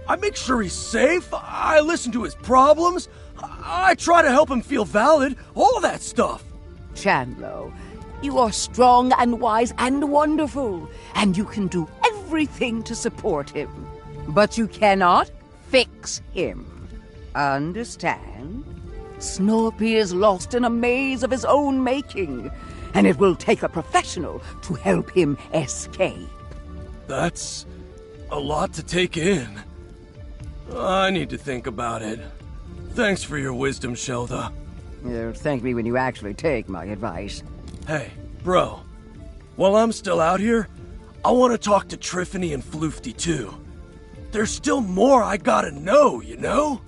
I make sure he's safe, I listen to his problems, I try to help him feel valid, all that stuff. Chandlo, you are strong and wise and wonderful, and you can do everything to support him. But you cannot fix him. Understand? Snorpy is lost in a maze of his own making, and it will take a professional to help him escape. That's a lot to take in. I need to think about it. Thanks for your wisdom, Shelda. Thank me when you actually take my advice. Hey, bro. While I'm still out here, I want to talk to Triffany and Floofty too. There's still more I gotta know, you know?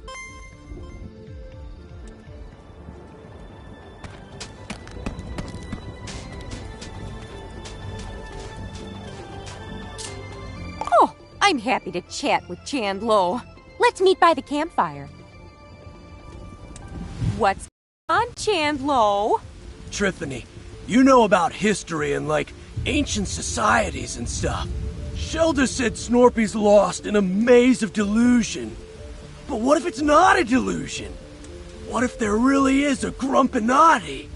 Oh, I'm happy to chat with Chandlo. Let's meet by the campfire. What's on, Chandlo? Triffany, you know about history and, ancient societies and stuff. Shelda said Snorpy's lost in a maze of delusion. But what if it's not a delusion? What if there really is a Grumpinati?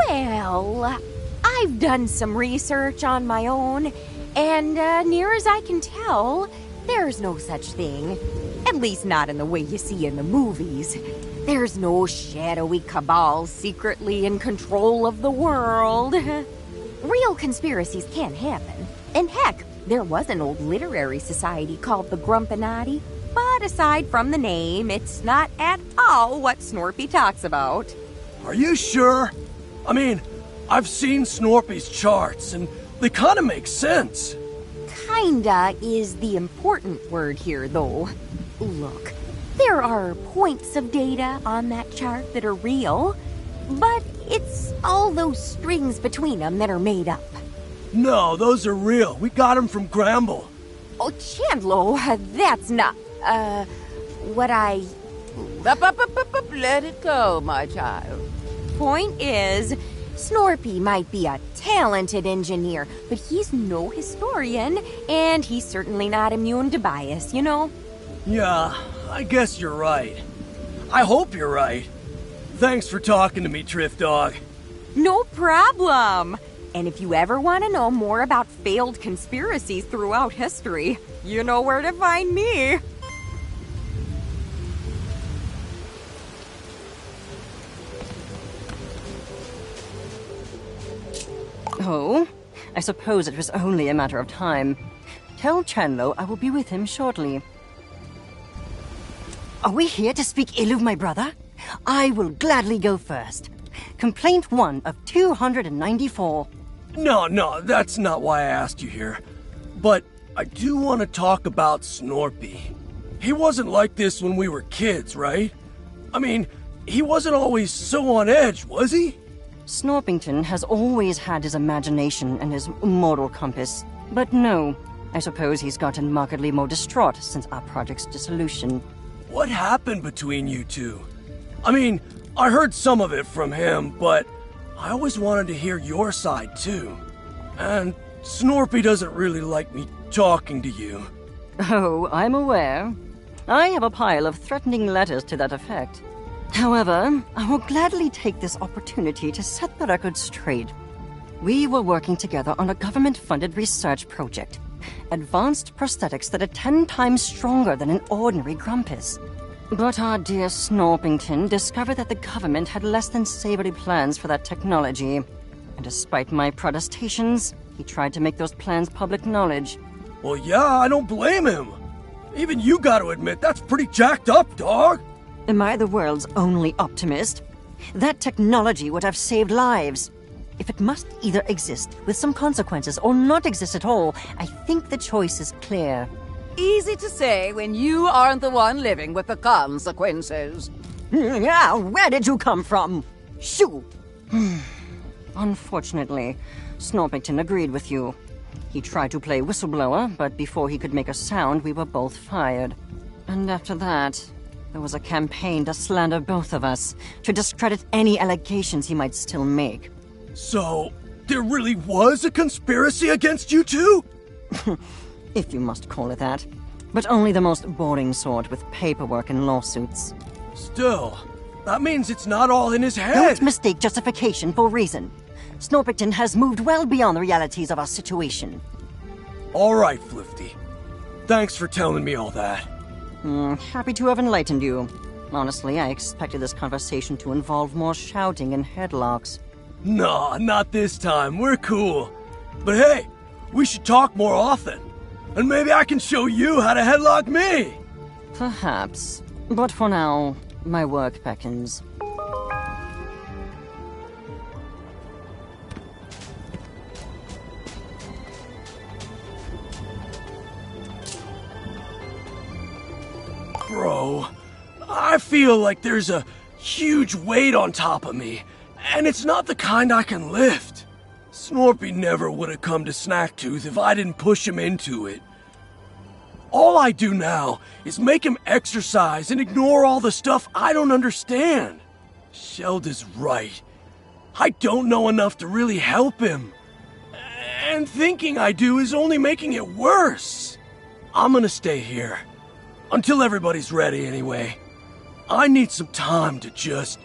Well, I've done some research on my own, and near as I can tell, there's no such thing. At least not in the way you see in the movies. There's no shadowy cabal secretly in control of the world. Real conspiracies can happen. And heck, there was an old literary society called the Grumpinati. But aside from the name, it's not at all what Snorpy talks about. Are you sure? I mean, I've seen Snorpy's charts, and they kind of make sense. Kinda is the important word here, though. Look, there are points of data on that chart that are real, but it's all those strings between them that are made up. No, those are real. We got them from Gramble. Oh, Chandlo, that's not, what I... Let it go, my child. Point is, Snorpy might be a talented engineer, but he's no historian, and he's certainly not immune to bias, you know? Yeah, I guess you're right. I hope you're right. Thanks for talking to me, Triff Dog. No problem. And if you ever want to know more about failed conspiracies throughout history, you know where to find me. Oh, I suppose it was only a matter of time. Tell Chandlo I will be with him shortly. Are we here to speak ill of my brother? I will gladly go first. Complaint 1 of 294. No, that's not why I asked you here. But I do want to talk about Snorpy. He wasn't like this when we were kids, right? I mean, he wasn't always so on edge, was he? Snorpington has always had his imagination and his moral compass. But no, I suppose he's gotten markedly more distraught since our project's dissolution. What happened between you two? I mean, I heard some of it from him, but I always wanted to hear your side too. And Snorpy doesn't really like me talking to you. Oh, I'm aware. I have a pile of threatening letters to that effect. However, I will gladly take this opportunity to set the record straight. We were working together on a government-funded research project. Advanced prosthetics that are 10 times stronger than an ordinary Grumpus. But our dear Snorpington discovered that the government had less than savory plans for that technology. And despite my protestations, he tried to make those plans public knowledge. Well, yeah, I don't blame him. Even you gotta admit, that's pretty jacked up, dog. Am I the world's only optimist? That technology would have saved lives. If it must either exist with some consequences or not exist at all, I think the choice is clear. Easy to say when you aren't the one living with the consequences. Where did you come from? Shoo! Unfortunately, Snorpington agreed with you. He tried to play whistleblower, but before he could make a sound, we were both fired. And after that, there was a campaign to slander both of us, to discredit any allegations he might still make. So, there really was a conspiracy against you two? If you must call it that. But only the most boring sort with paperwork and lawsuits. Still, that means it's not all in his head. Don't mistake justification for reason. Snorpington has moved well beyond the realities of our situation. All right, Floofty. Thanks for telling me all that. Happy to have enlightened you. Honestly, I expected this conversation to involve more shouting and headlocks. Nah, not this time. We're cool. But hey, we should talk more often. And maybe I can show you how to headlock me. Perhaps. But for now, my work beckons. Bro, I feel like there's a huge weight on top of me, and it's not the kind I can lift. Snorpy never would have come to Snacktooth if I didn't push him into it. All I do now is make him exercise and ignore all the stuff I don't understand. Shelda's right. I don't know enough to really help him. And thinking I do is only making it worse. I'm gonna stay here. Until everybody's ready, anyway. I need some time to just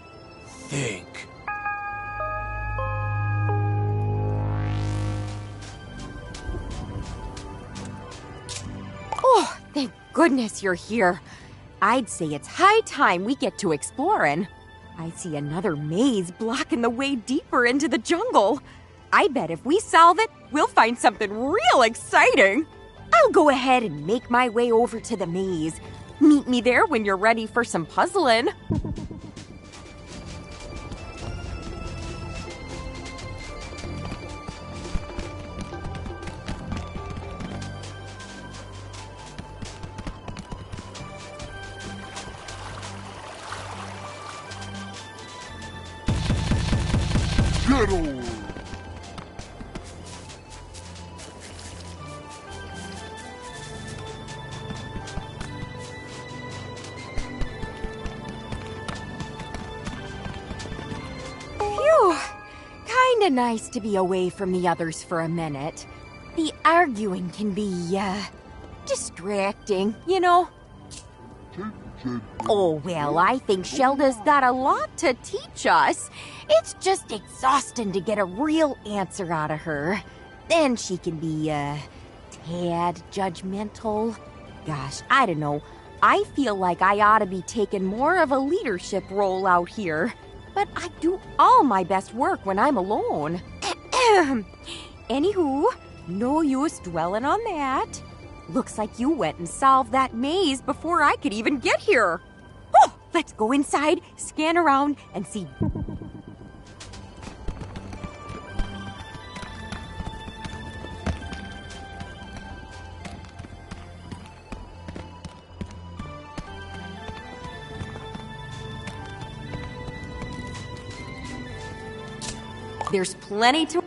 think. Oh, thank goodness you're here. I'd say it's high time we get to exploring. I see another maze blocking the way deeper into the jungle. I bet if we solve it, we'll find something real exciting. I'll go ahead and make my way over to the maze. Meet me there when you're ready for some puzzling. Get over. Phew. Kinda nice to be away from the others for a minute. The arguing can be, distracting, you know? Oh, well, I think Shelda's got a lot to teach us. It's just exhausting to get a real answer out of her. Then she can be, tad judgmental. Gosh, I don't know. I feel like I ought to be taking more of a leadership role out here. But I do all my best work when I'm alone. Anywho, no use dwelling on that. Looks like you went and solved that maze before I could even get here. Oh, let's go inside, scan around, and see. There's plenty to...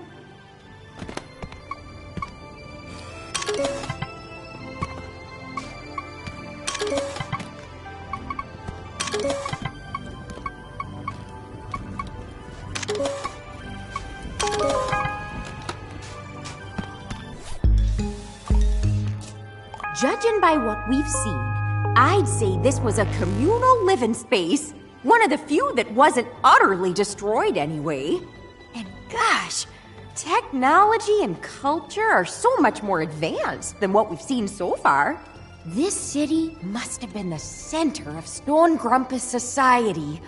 Judging by what we've seen, I'd say this was a communal living space. One of the few that wasn't utterly destroyed anyway. And gosh, technology and culture are so much more advanced than what we've seen so far. This city must have been the center of Stone Grumpus society.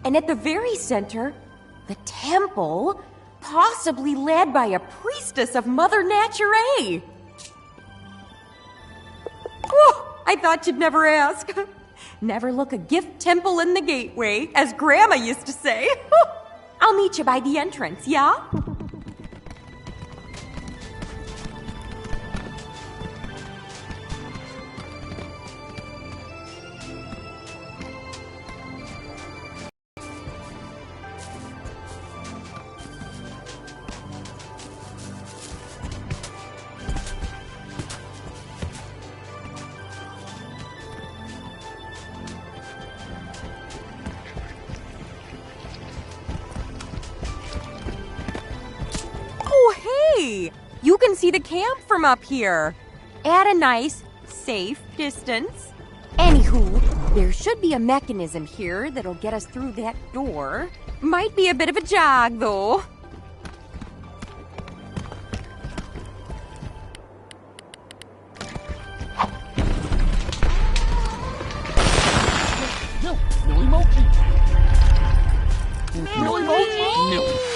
And at the very center, the temple, possibly led by a priestess of Mother Nature. Oh, I thought you'd never ask. Never look a gift temple in the gateway, as Grandma used to say. I'll meet you by the entrance, yeah? You can see the camp from up here. At a nice, safe distance. Anywho, there should be a mechanism here that'll get us through that door. Might be a bit of a jog, though. Millie Mochi. Millie Mochi. Millie.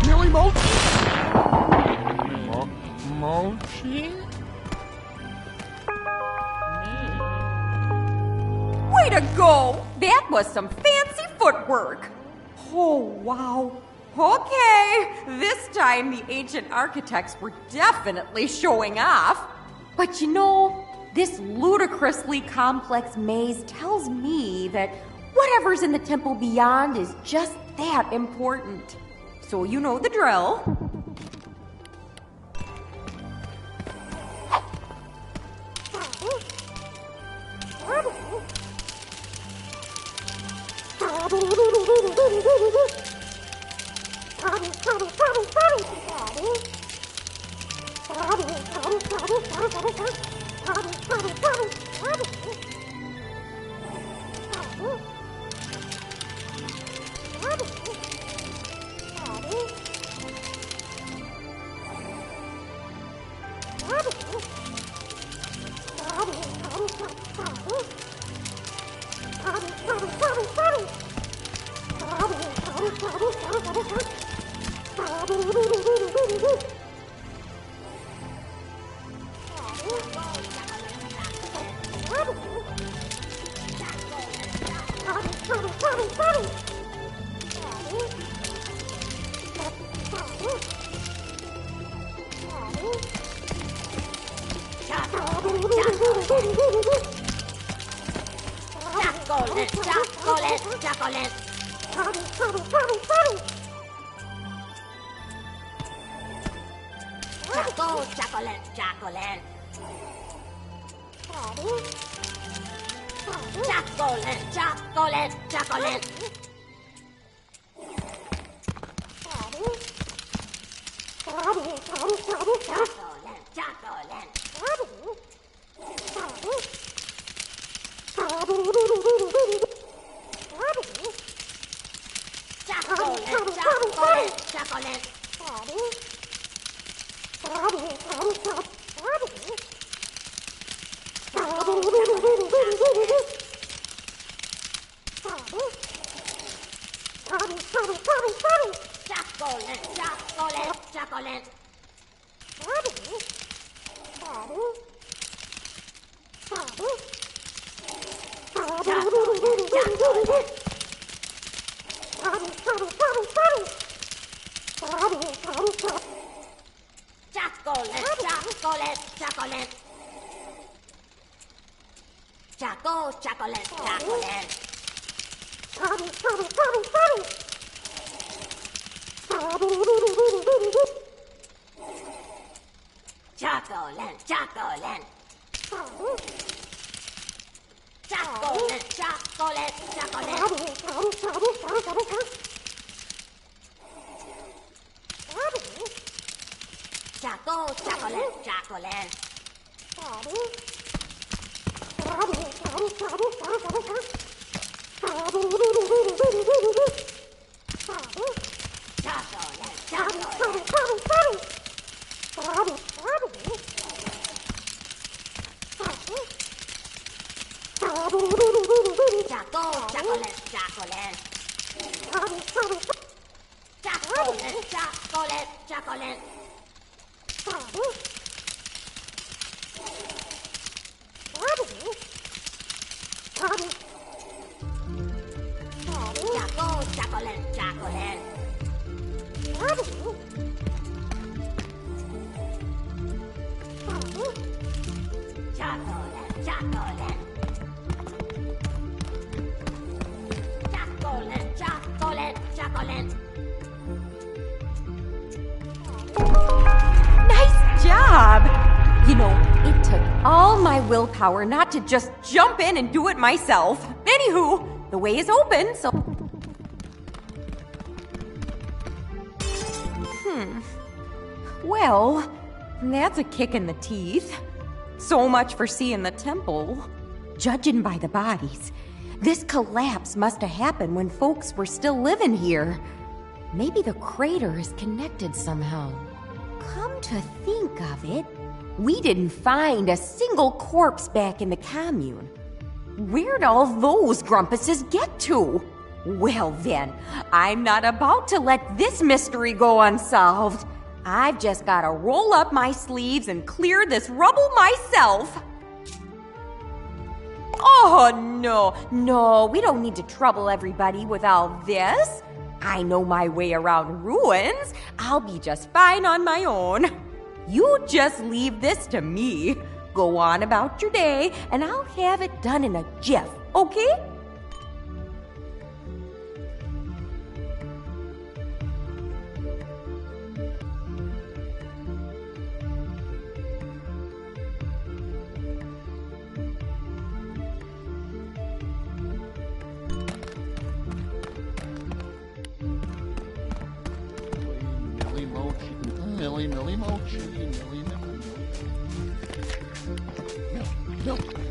Millie Mochi. Mochi. Way to go! That was some fancy footwork. Oh, wow. Okay, this time the ancient architects were definitely showing off. But you know, this ludicrously complex maze tells me that whatever's in the temple beyond is just that important. So you know the drill. all my willpower not to just jump in and do it myself. Anywho, the way is open, so... Well, that's a kick in the teeth. So much for seeing the temple. Judging by the bodies, this collapse must have happened when folks were still living here. Maybe the crater is connected somehow. Come to think of it, we didn't find a single corpse back in the commune. Where'd all those grumpuses get to? Well then, I'm not about to let this mystery go unsolved. I've just gotta roll up my sleeves and clear this rubble myself. Oh, no, we don't need to trouble everybody with all this. I know my way around ruins. I'll be just fine on my own. You just leave this to me. Go on about your day, and I'll have it done in a jiff, okay? Millie mochi, Millie millie. No, Millie.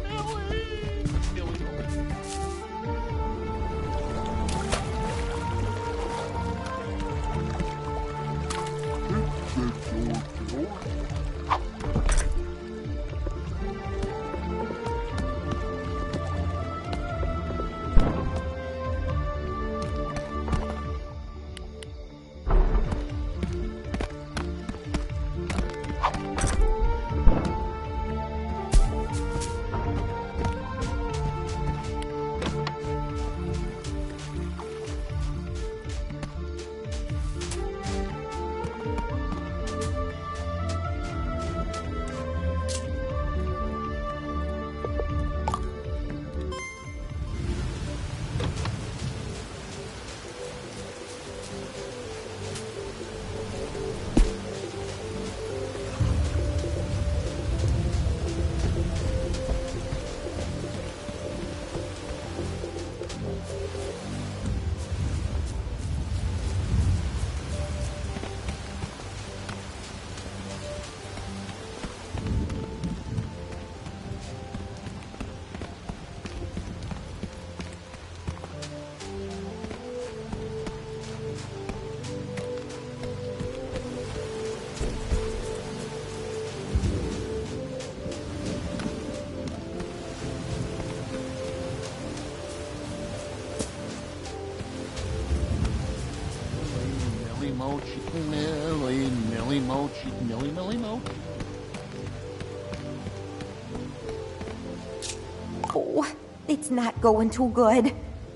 Mochi, Millie mochi, Millie mochi. Oh, it's not going too good.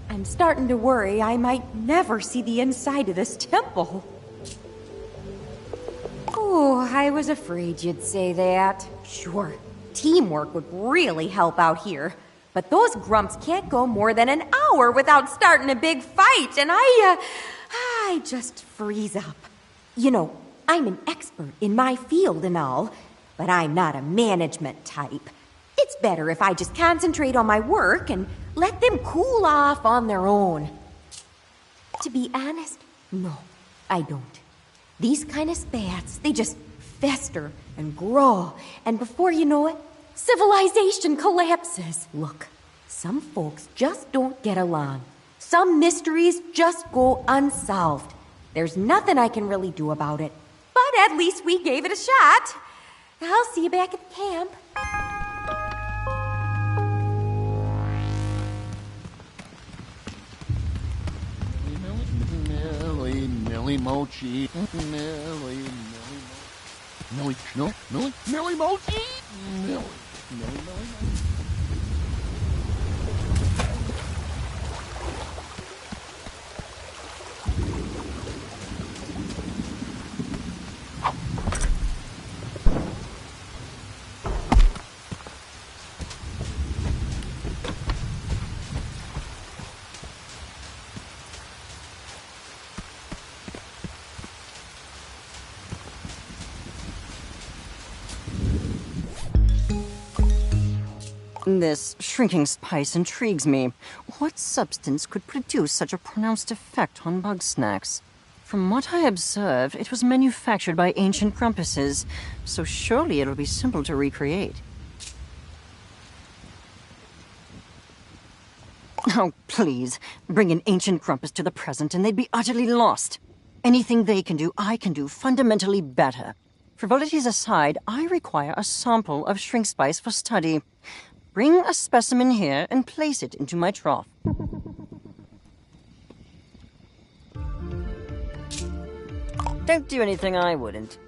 I'm starting to worry I might never see the inside of this temple. Oh, I was afraid you'd say that. Sure, teamwork would really help out here. But those grumps can't go more than an hour without starting a big fight, and I just freeze up. You know, I'm an expert in my field and all, but I'm not a management type. It's better if I just concentrate on my work and let them cool off on their own. To be honest, no, I don't. These kind of spats, they just fester and grow, and before you know it, civilization collapses. Look, some folks just don't get along. Some mysteries just go unsolved. There's nothing I can really do about it. But at least we gave it a shot. I'll see you back at the camp. Millie mochi, Millie mochi, Millie. This shrinking spice intrigues me. What substance could produce such a pronounced effect on Bugsnax? From what I observe, it was manufactured by ancient grumpuses, so surely it'll be simple to recreate. Oh, please. Bring an ancient grumpus to the present and they'd be utterly lost. Anything they can do, I can do fundamentally better. Frivolities aside, I require a sample of shrink spice for study. Bring a specimen here and place it into my trough. Don't do anything I wouldn't.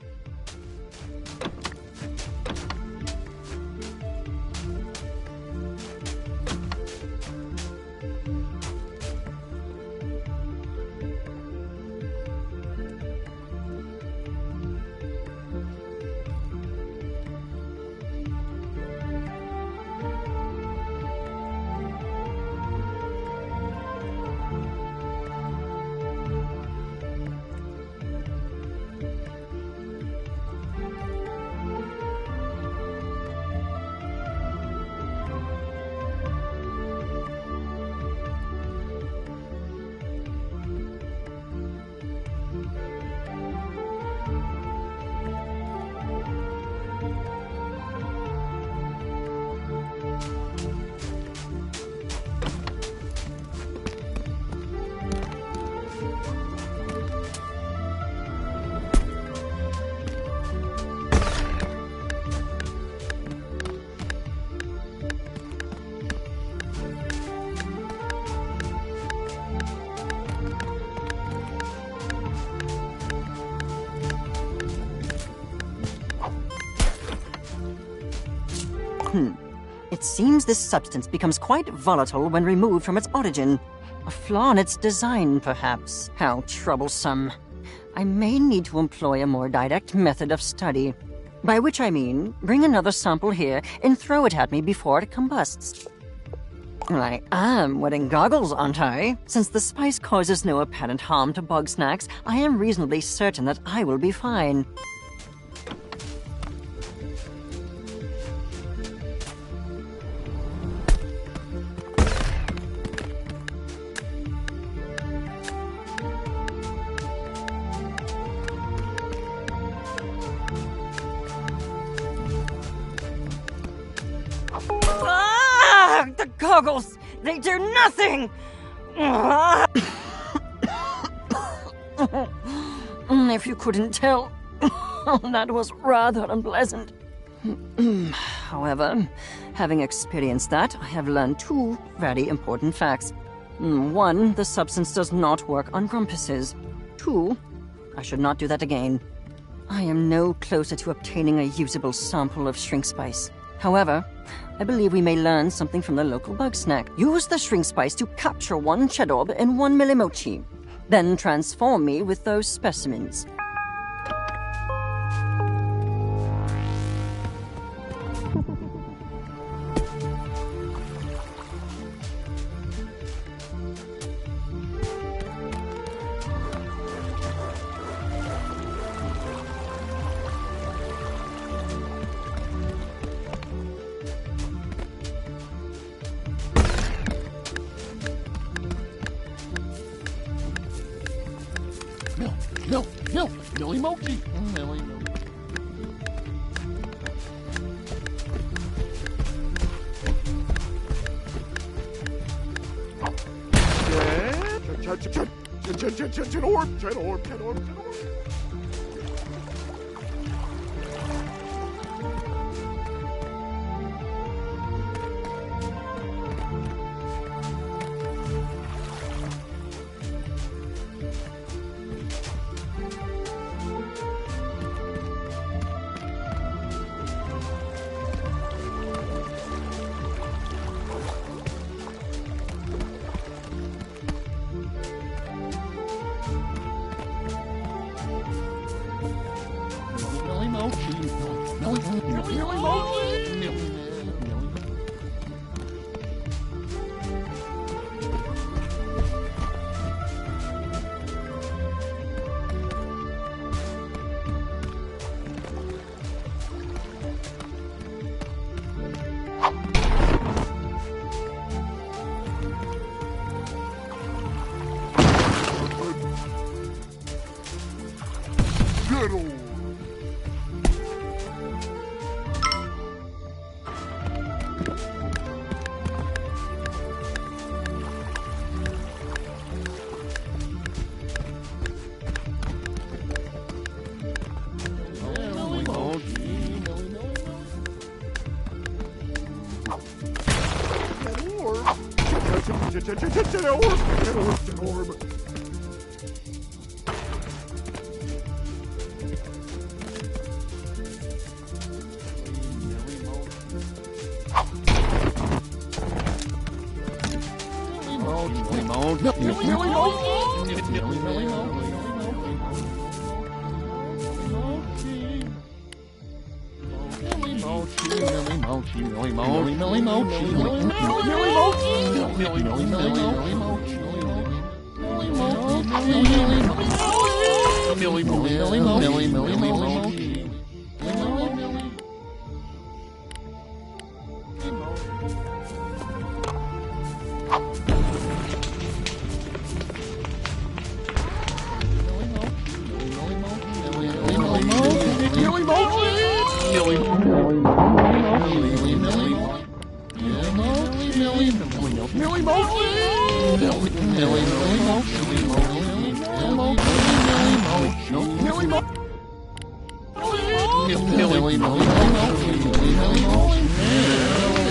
It seems this substance becomes quite volatile when removed from its origin. A flaw in its design, perhaps. How troublesome. I may need to employ a more direct method of study. By which I mean, bring another sample here and throw it at me before it combusts. I am wearing goggles, aren't I? Since the spice causes no apparent harm to Bugsnax, I am reasonably certain that I will be fine. The goggles! They do nothing! If you couldn't tell, that was rather unpleasant. However, having experienced that, I have learned two very important facts. One, the substance does not work on grumpuses. Two, I should not do that again. I am no closer to obtaining a usable sample of shrink spice. However, I believe we may learn something from the local Bugsnax. Use the shrink spice to capture one Chedorb and one Millimochi. Then transform me with those specimens. No, Millimochi. Chedorb.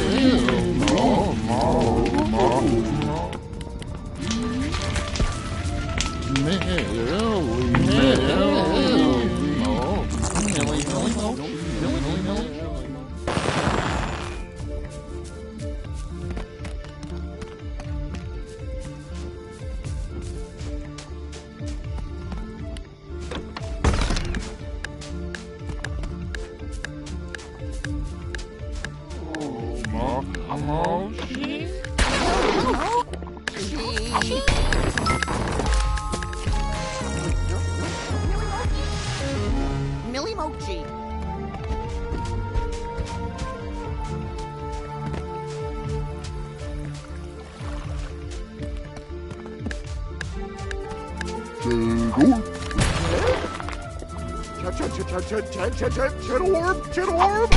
Millie Mochi. Orb!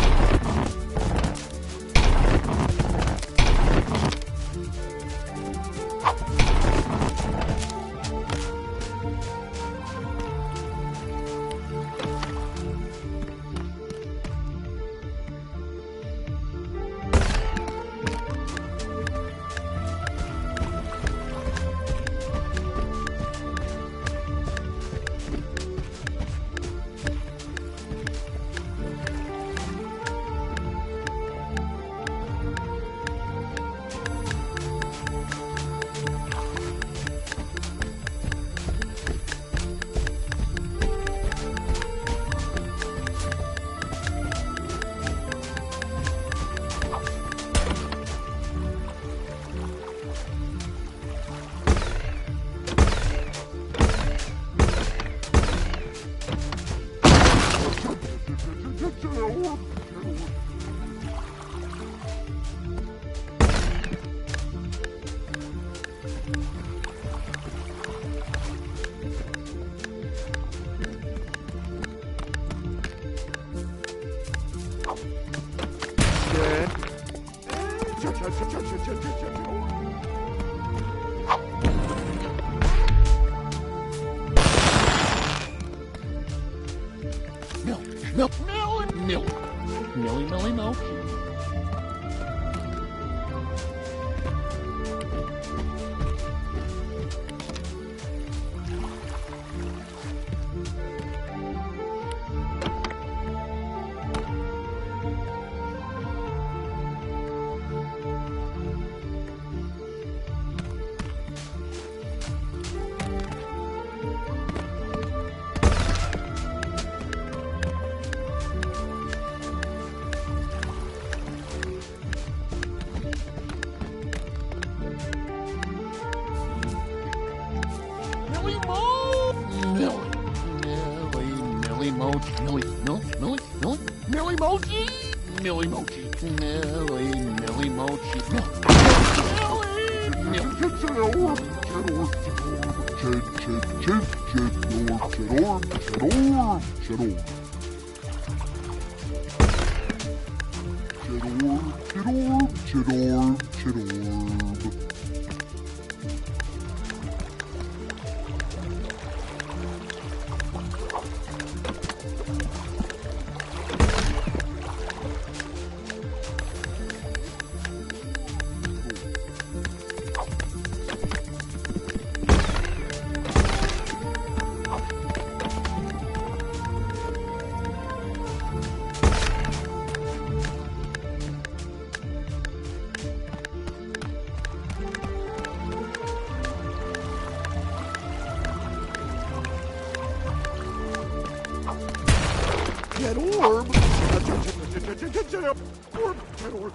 Millie Mochi. Millie Mochi. Millie Mochi. Millie Mochi. Millie Mochi. Get orb! Orb! Get orb!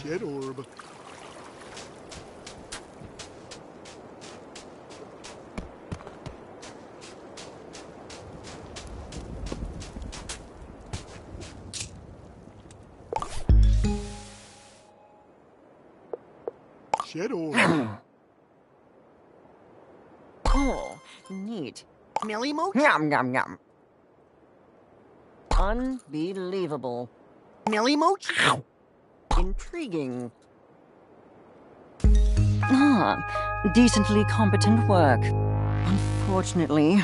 Shed orb. Shed orb. Oh, neat. Millie Mooch? Yum, yum, yum. Unbelievable. Millie Mooch? Intriguing. Decently competent work. Unfortunately,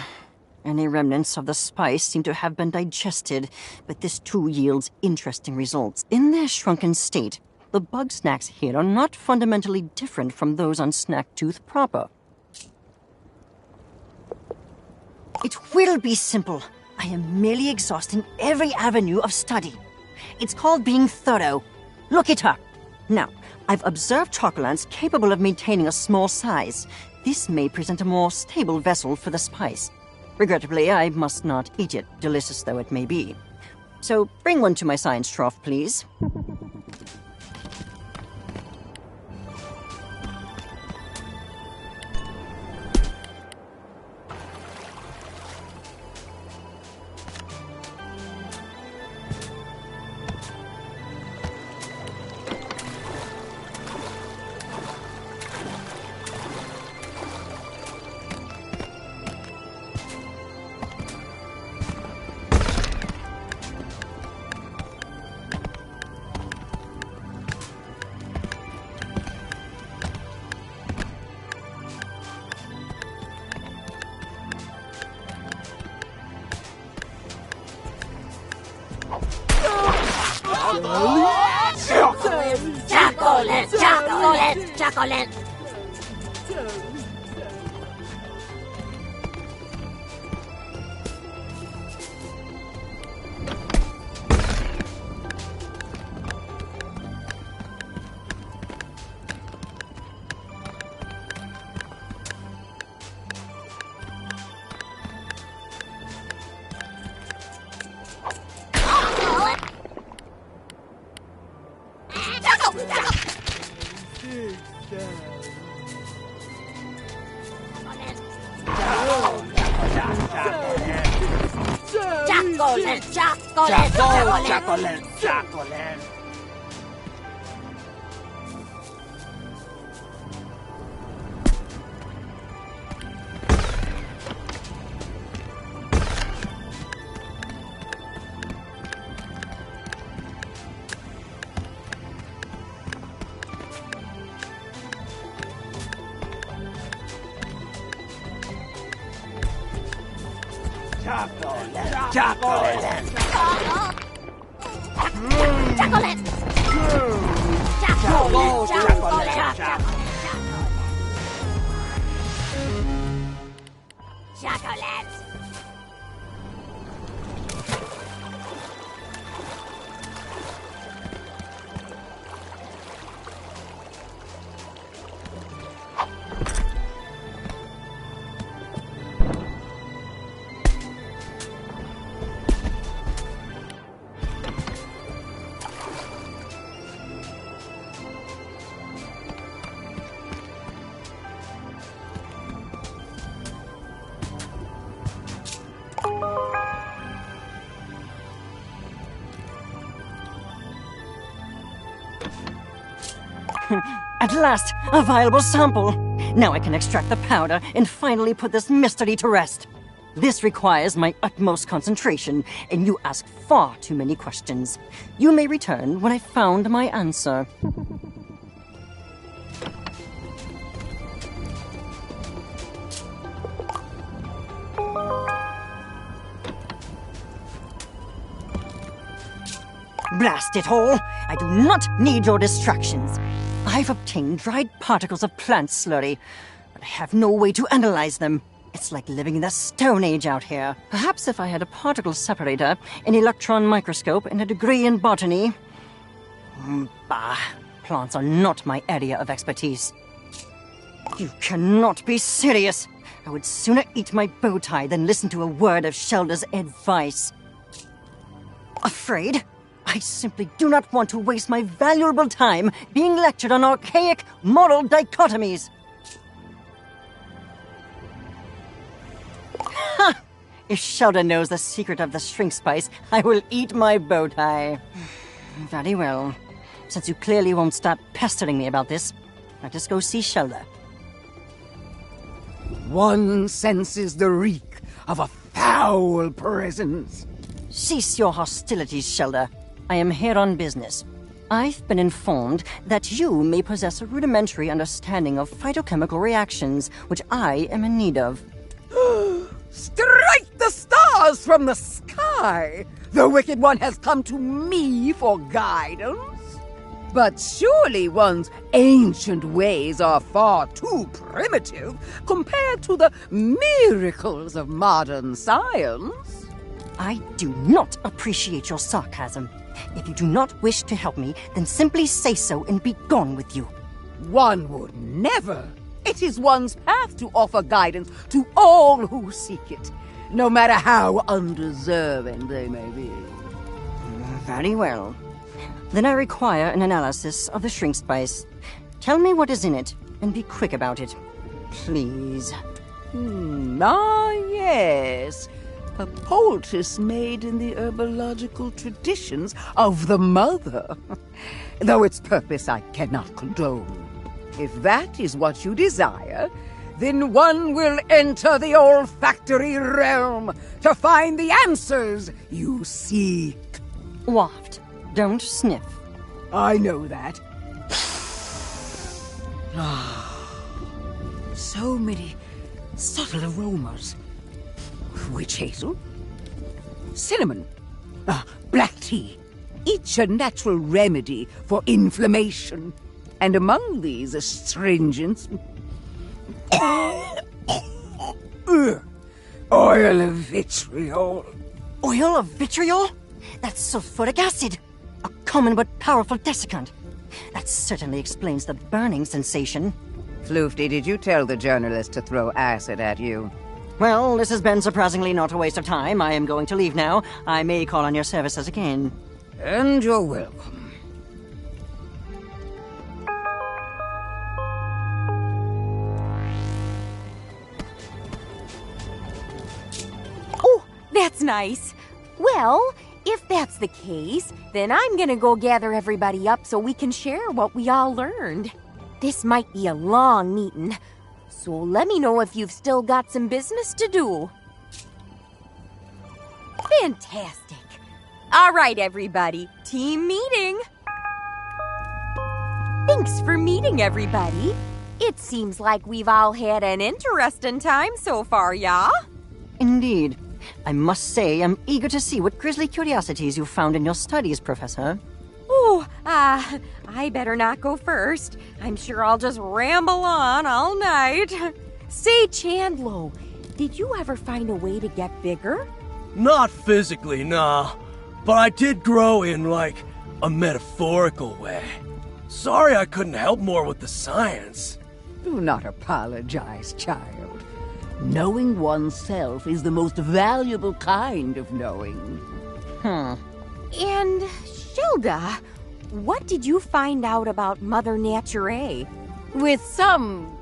any remnants of the spice seem to have been digested, but this too yields interesting results. In their shrunken state, the Bugsnax here are not fundamentally different from those on Snacktooth proper. It will be simple. I am merely exhausting every avenue of study. It's called being thorough. Look it up. Now, I've observed chocolants capable of maintaining a small size. This may present a more stable vessel for the spice. Regrettably, I must not eat it, delicious though it may be. So bring one to my science trough, please. Chocolate, chocolate, chocolate. Chocolate, chocolate, chocolate. chocolate. At last, a viable sample. Now I can extract the powder and finally put this mystery to rest. This requires my utmost concentration, and you ask far too many questions. You may return when I've found my answer. Blast it all! I do not need your distractions. I've obtained dried particles of plant slurry, but I have no way to analyze them. It's like living in the Stone Age out here. Perhaps if I had a particle separator, an electron microscope, and a degree in botany. Bah, plants are not my area of expertise. You cannot be serious. I would sooner eat my bow tie than listen to a word of Shelda's advice. Afraid? I simply do not want to waste my valuable time being lectured on archaic moral dichotomies. Ha! If Shelda knows the secret of the shrink spice, I will eat my bow tie. Very well. Since you clearly won't stop pestering me about this, let us go see Shelda. One senses the reek of a foul presence. Cease your hostilities, Shelda. I am here on business. I've been informed that you may possess a rudimentary understanding of phytochemical reactions, which I am in need of. Strike the stars from the sky! The Wicked One has come to me for guidance. But surely one's ancient ways are far too primitive compared to the miracles of modern science. I do not appreciate your sarcasm. If you do not wish to help me, then simply say so and be gone with you. One would never. It is one's path to offer guidance to all who seek it, no matter how undeserving they may be. Very well. Then I require an analysis of the shrink spice. Tell me what is in it, and be quick about it. Please. Yes. A poultice made in the herbological traditions of the mother. Though its purpose I cannot condone. If that is what you desire, then one will enter the olfactory realm to find the answers you seek. Waft. Don't sniff. I know that. So many subtle aromas. Witch hazel, cinnamon, black tea, each a natural remedy for inflammation. And among these astringents... oil of vitriol. Oil of vitriol? That's sulfuric acid. A common but powerful desiccant. That certainly explains the burning sensation. Floofty, did you tell the journalist to throw acid at you? Well, this has been surprisingly not a waste of time. I am going to leave now. I may call on your services again. And you're welcome. Oh, that's nice. Well, if that's the case, then I'm gonna go gather everybody up so we can share what we all learned. This might be a long meeting, so let me know if you've still got some business to do. Fantastic. All right, everybody, team meeting. Thanks for meeting, everybody. It seems like we've all had an interesting time so far, yeah? Indeed. I must say I'm eager to see what grisly curiosities you found in your studies, Professor. Oh, I better not go first. I'm sure I'll just ramble on all night. Say, Chandlo, did you ever find a way to get bigger? Not physically, nah. But I did grow in, like, a metaphorical way. Sorry I couldn't help more with the science. Do not apologize, child. Knowing oneself is the most valuable kind of knowing. And, Shelda, what did you find out about Mother Nature? With some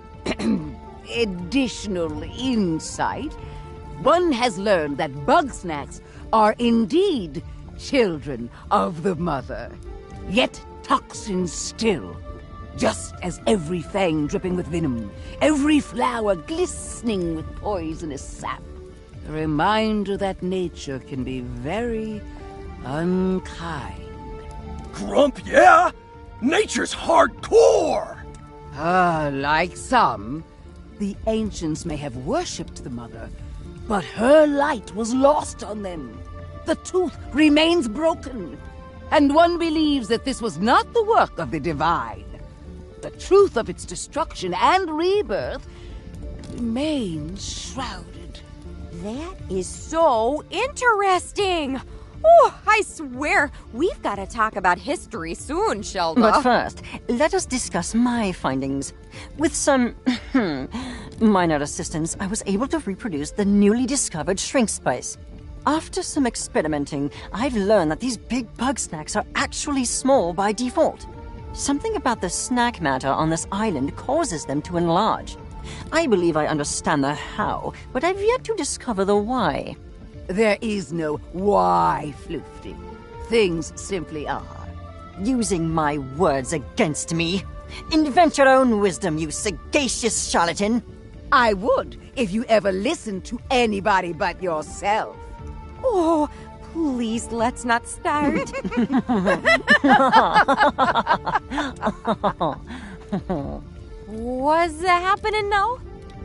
additional insight, one has learned that Bugsnax are indeed children of the mother, yet toxins still. Just as every fang dripping with venom, every flower glistening with poisonous sap. A reminder that nature can be very unkind. Grump, yeah? Nature's hardcore! Like some, the ancients may have worshipped the mother, but her light was lost on them. The tooth remains broken, and one believes that this was not the work of the divine. The truth of its destruction and rebirth remains shrouded. That is so interesting. Oh, I swear, we've got to talk about history soon, Shelda. But first, let us discuss my findings. With some minor assistance, I was able to reproduce the newly discovered shrink spice. After some experimenting, I've learned that these big bug snacks are actually small by default. Something about the snack matter on this island causes them to enlarge. I believe I understand the how, but I've yet to discover the why. There is no why, Floofty. Things simply are. Using my words against me. Invent your own wisdom, you sagacious charlatan. I would, if you ever listened to anybody but yourself. Oh, please, let's not start. What's happening now?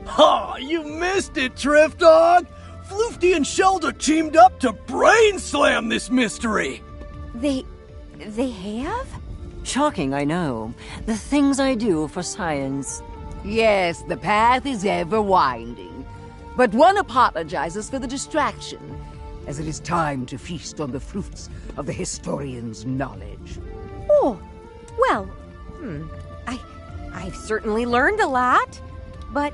Ha! You missed it, Triff Dog! Floofty and Shelda teamed up to brain slam this mystery! They have? Shocking, I know. The things I do for science. Yes, the path is ever winding. But one apologizes for the distraction, as it is time to feast on the fruits of the historian's knowledge. Oh, well, I've certainly learned a lot, but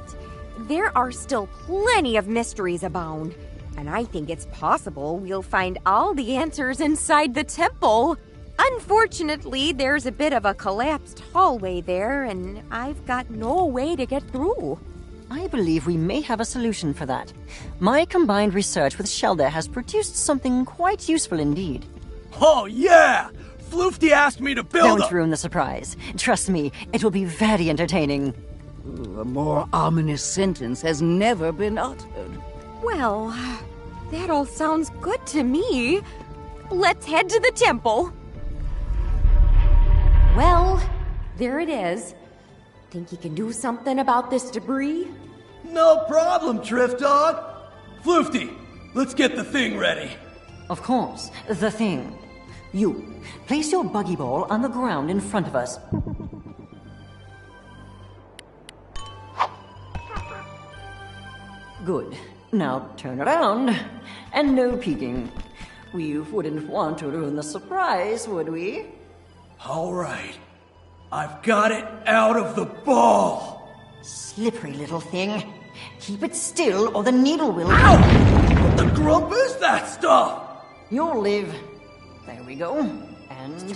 there are still plenty of mysteries abound, and I think it's possible we'll find all the answers inside the temple. Unfortunately, there's a bit of a collapsed hallway there, and I've got no way to get through. I believe we may have a solution for that. My combined research with Shelda has produced something quite useful indeed. Oh, yeah! Floofty asked me to build Don't ruin the surprise. Trust me, it will be very entertaining. A more ominous sentence has never been uttered. Well, that all sounds good to me. Let's head to the temple. Well, there it is. Think you can do something about this debris? No problem, Triff Dog. Floofty, let's get the thing ready. Of course, the thing. You, place your buggy ball on the ground in front of us. Good. Now turn around. And no peeking. We wouldn't want to ruin the surprise, would we? All right. I've got it out of the ball. Slippery little thing. Keep it still or the needle will... Ow! What the grump is that stuff? You'll live. There we go. And...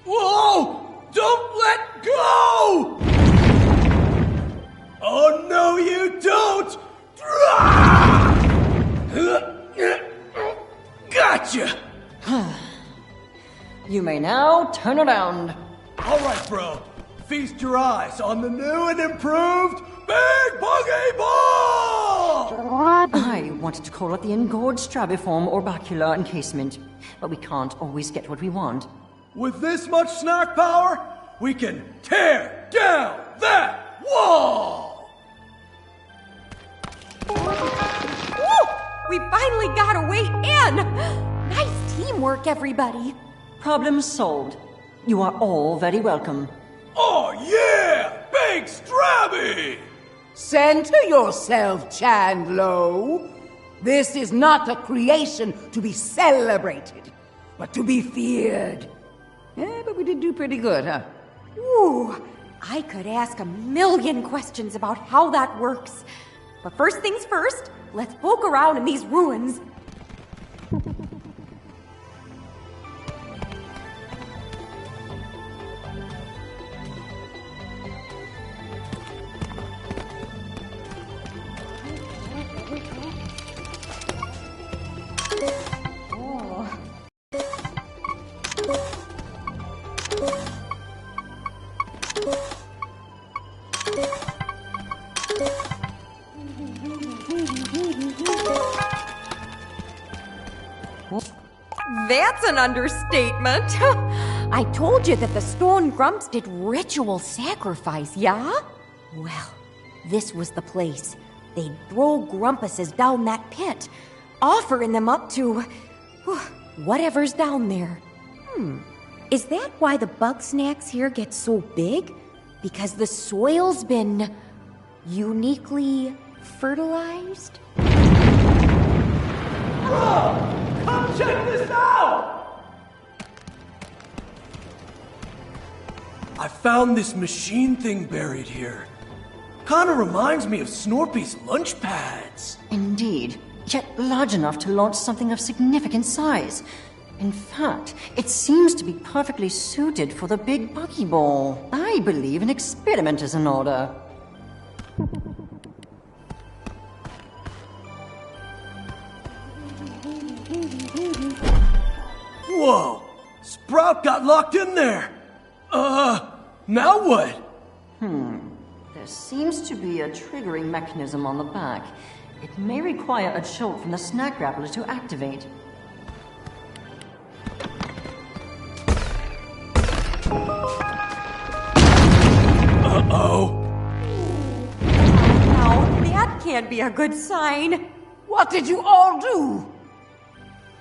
Whoa! Don't let go! Oh, no, you don't! Gotcha! You may now turn around. All right, bro. Feast your eyes on the new and improved Big Buggy Ball! I wanted to call it the engorged strabiform orbicular encasement, but we can't always get what we want. With this much snack power, we can tear down that wall! Woo! We finally got a way in! Nice teamwork, everybody. Problem solved. You are all very welcome. Oh yeah! Big Strabby! Center yourself, Chandlo. This is not a creation to be celebrated, but to be feared. Yeah, but we did do pretty good, huh? Ooh, I could ask a million questions about how that works. But first things first, let's poke around in these ruins. That's an understatement. I told you that the stone grumps did ritual sacrifice, yeah? Well, this was the place. They'd throw grumpuses down that pit, offering them up to whatever's down there. Is that why the Bugsnax here get so big? Because the soil's been uniquely fertilized? Come check this out! I found this machine thing buried here. Kinda reminds me of Snorpy's lunch pads. Indeed, yet large enough to launch something of significant size. In fact, it seems to be perfectly suited for the big buggy ball. I believe an experiment is in order. Whoa! Sprout got locked in there! Now what? There seems to be a triggering mechanism on the back. It may require a jolt from the snack grappler to activate. Uh-oh. Now, that can't be a good sign. What did you all do?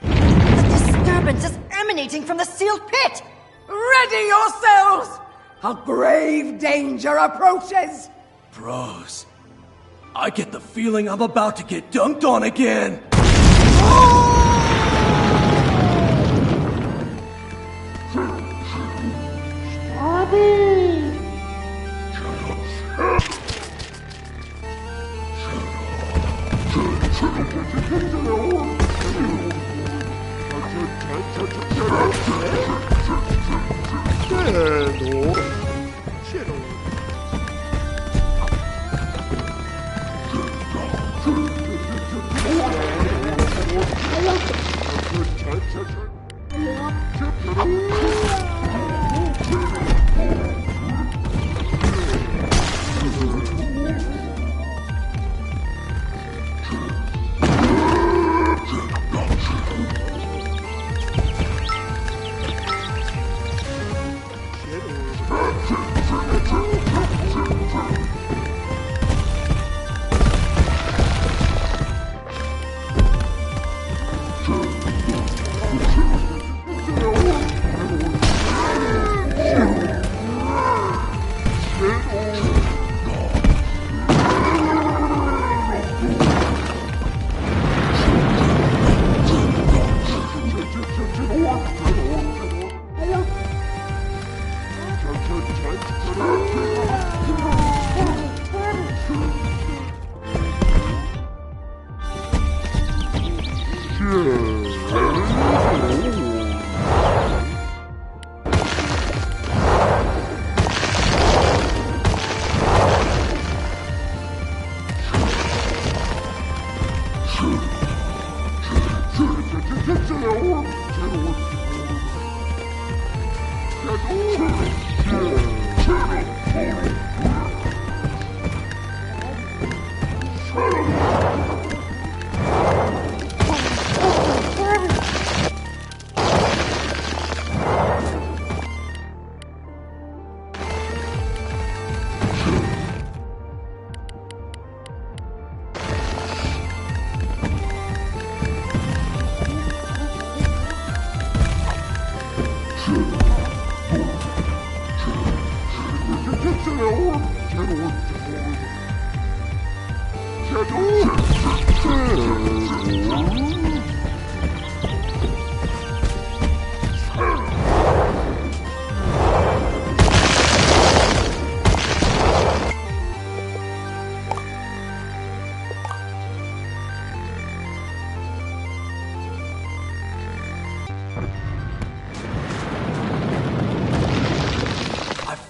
The disturbance is emanating from the sealed pit! Ready yourselves! A grave danger approaches! Bros, I get the feeling I'm about to get dunked on again.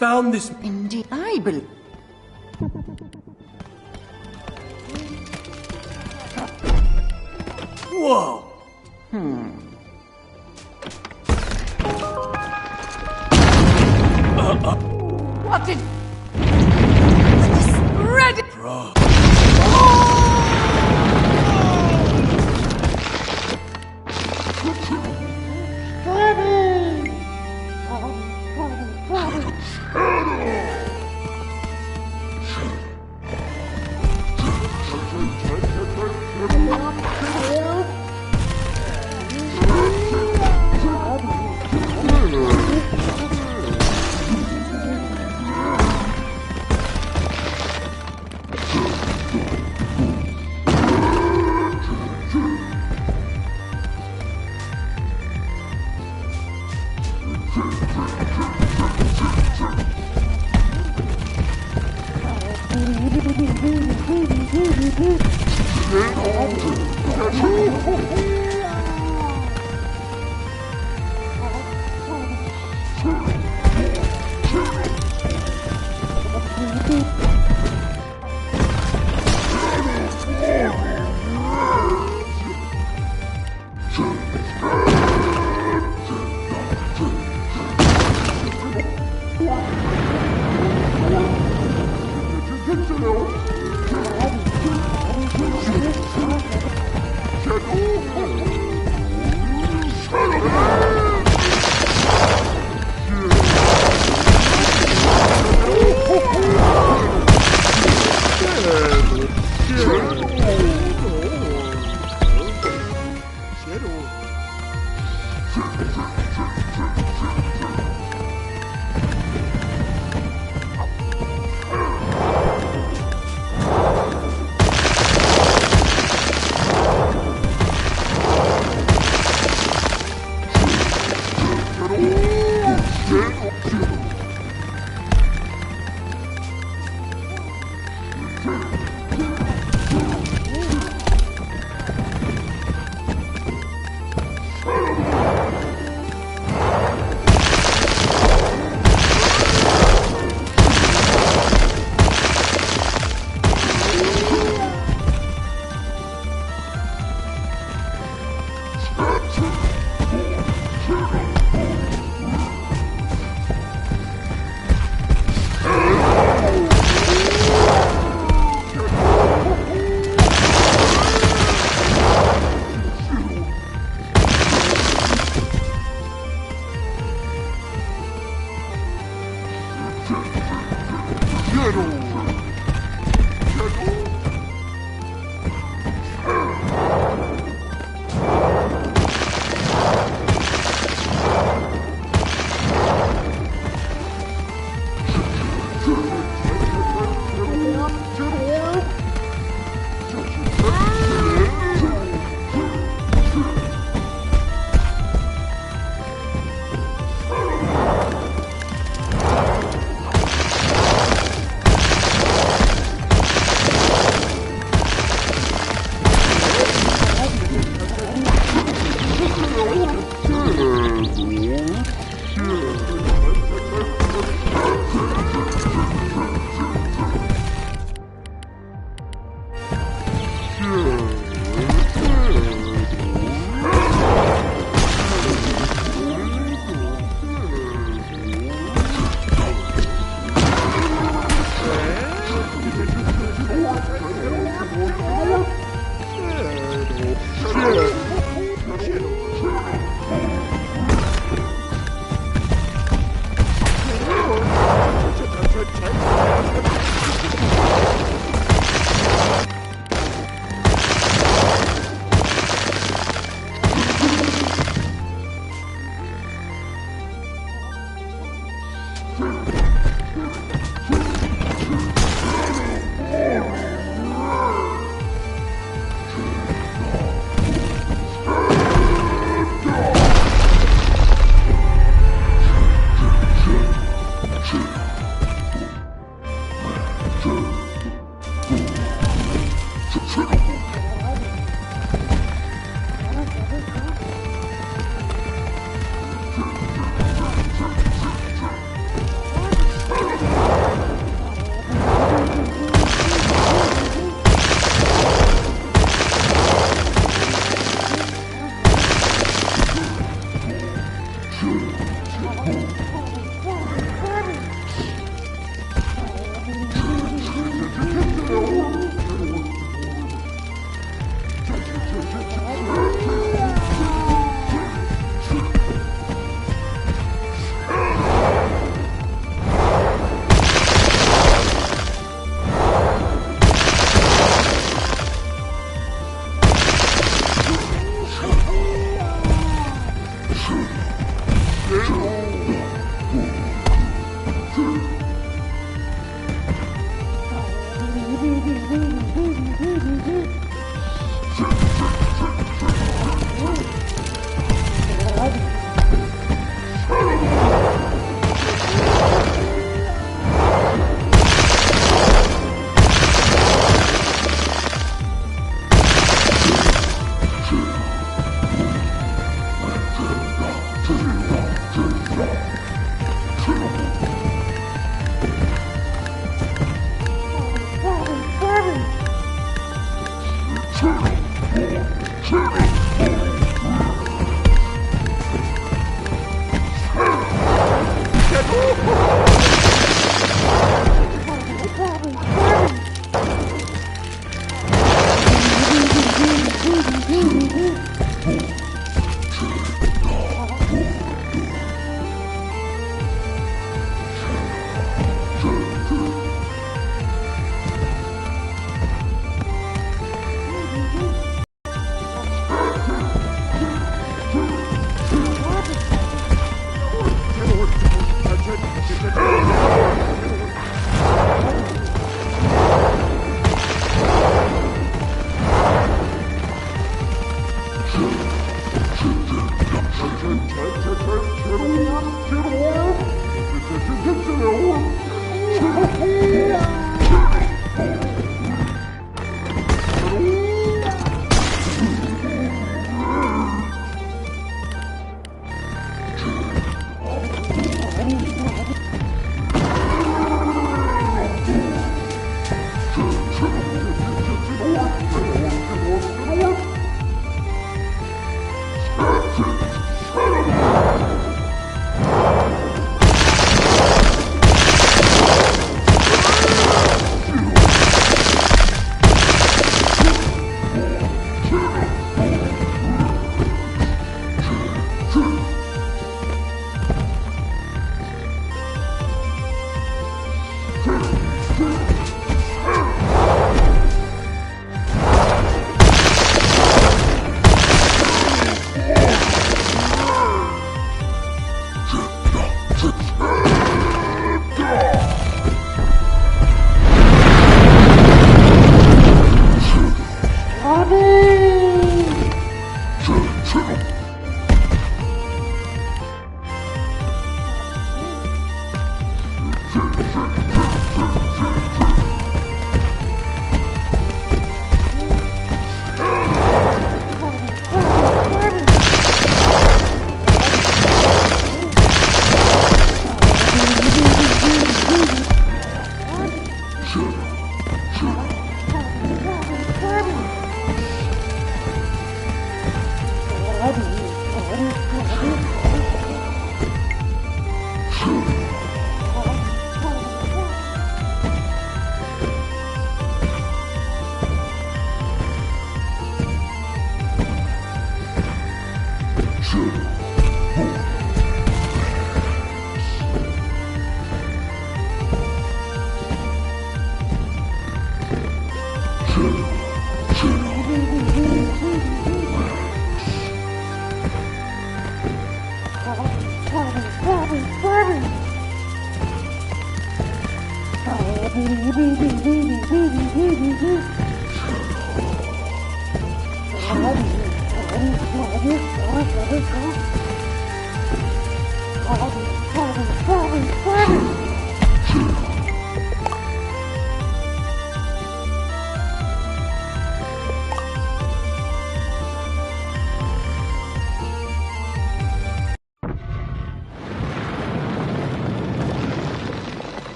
Found this. Indeed, I believe. Whoa! What did... Ready! Bro.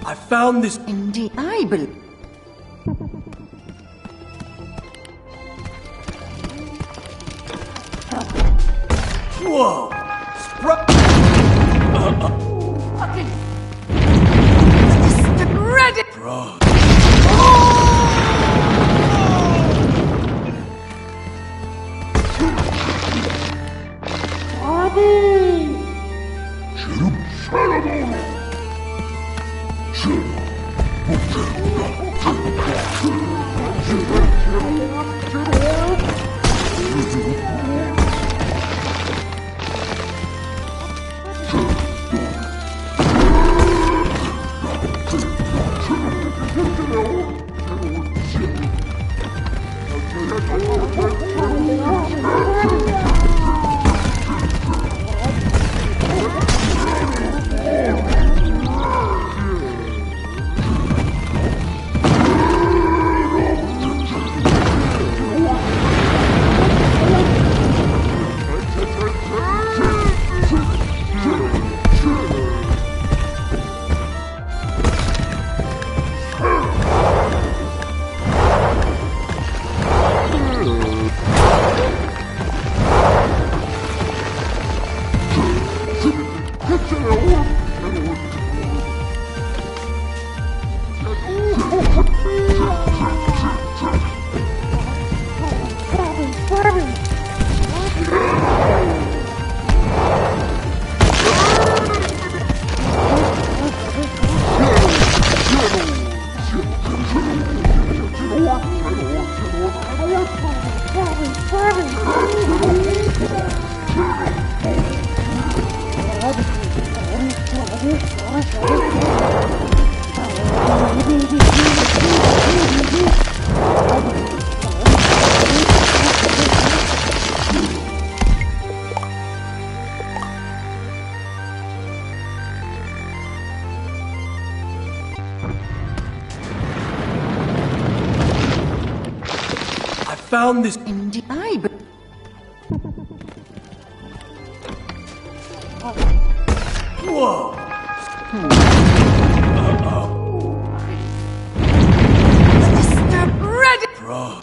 I found this. Indeed, I believe. Whoa! Ready! Bro. I found this. Indeed. Whoa! Step ready! Bro.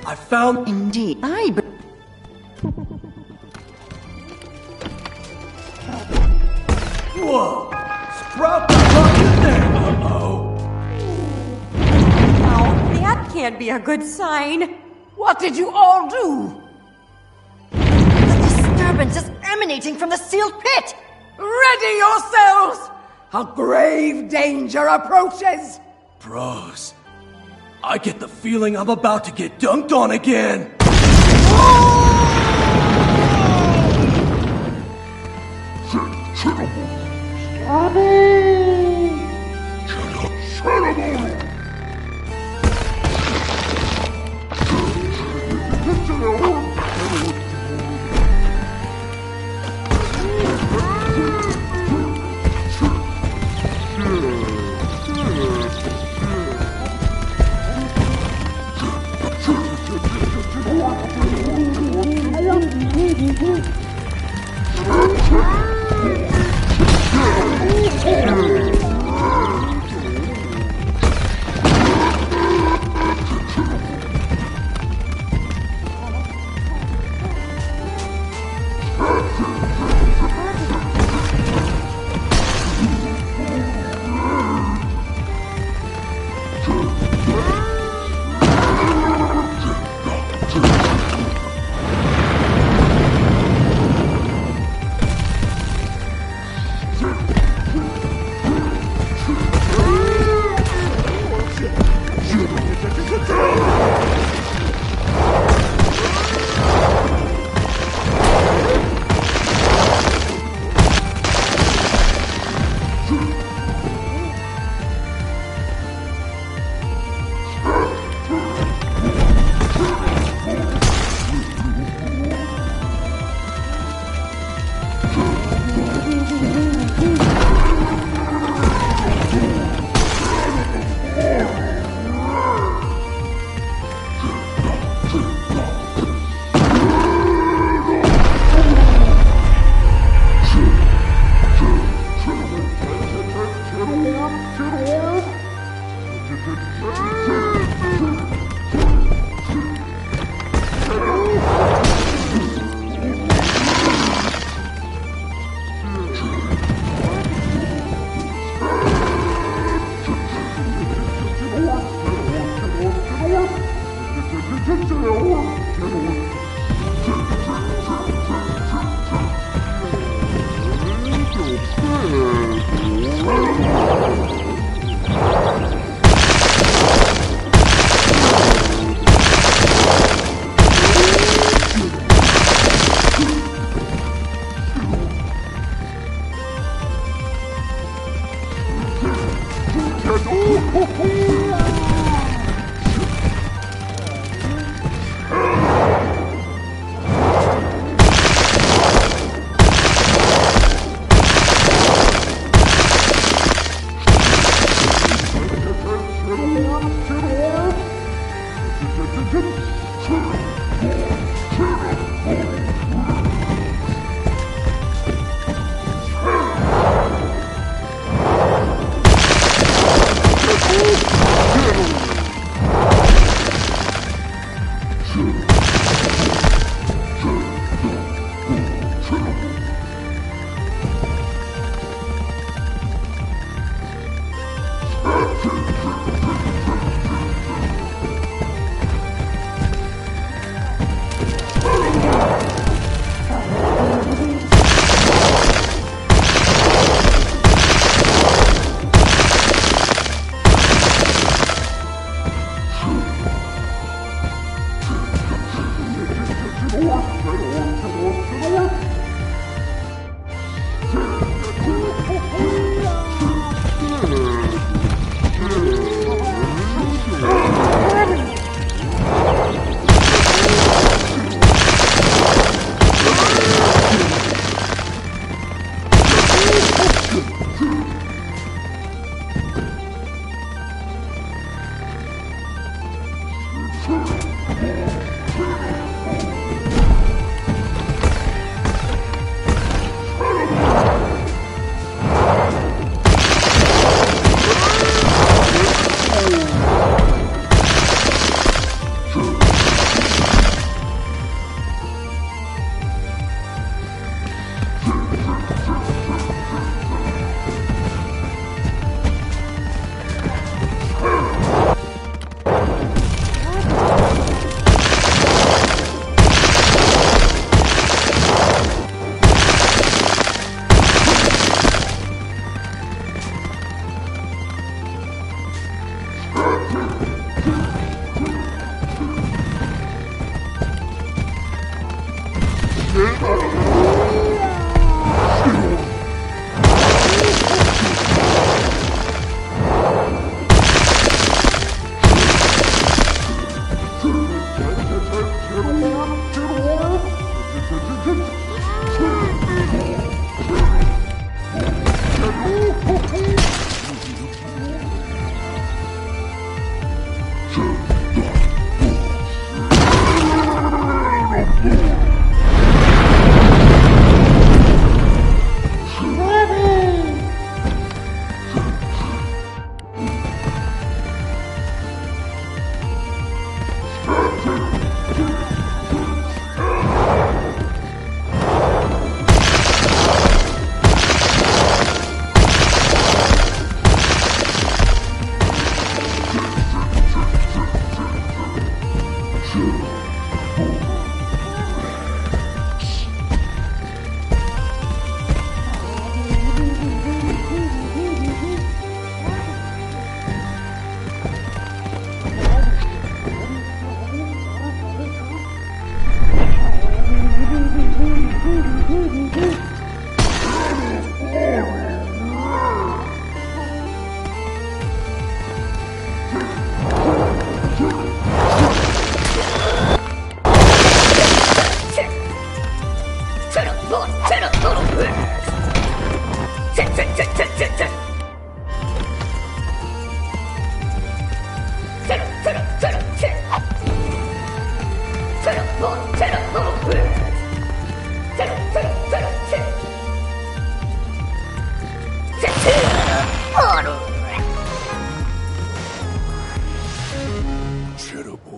I found... Indeed. Whoa! Sprout got in there! Uh-oh. Oh, that can't be a good sign. What did you all do? The disturbance is emanating from the sealed pit! Ready yourselves! A grave danger approaches! Bros, I get the feeling I'm about to get dunked on again.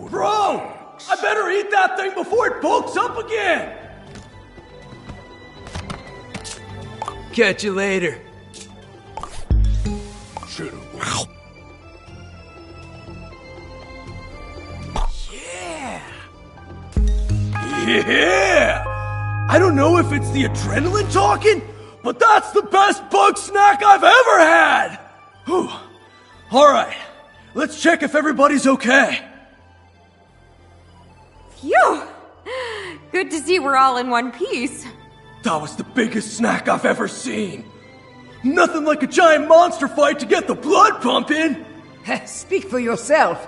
Bro! I better eat that thing before it bulks up again! Catch you later. Yeah! Yeah! I don't know if it's the adrenaline talking, but that's the best bug snack I've ever had! Whew. Alright, let's check if everybody's okay. Phew! Good to see we're all in one piece. That was the biggest snack I've ever seen. Nothing like a giant monster fight to get the blood pumping. Speak for yourself.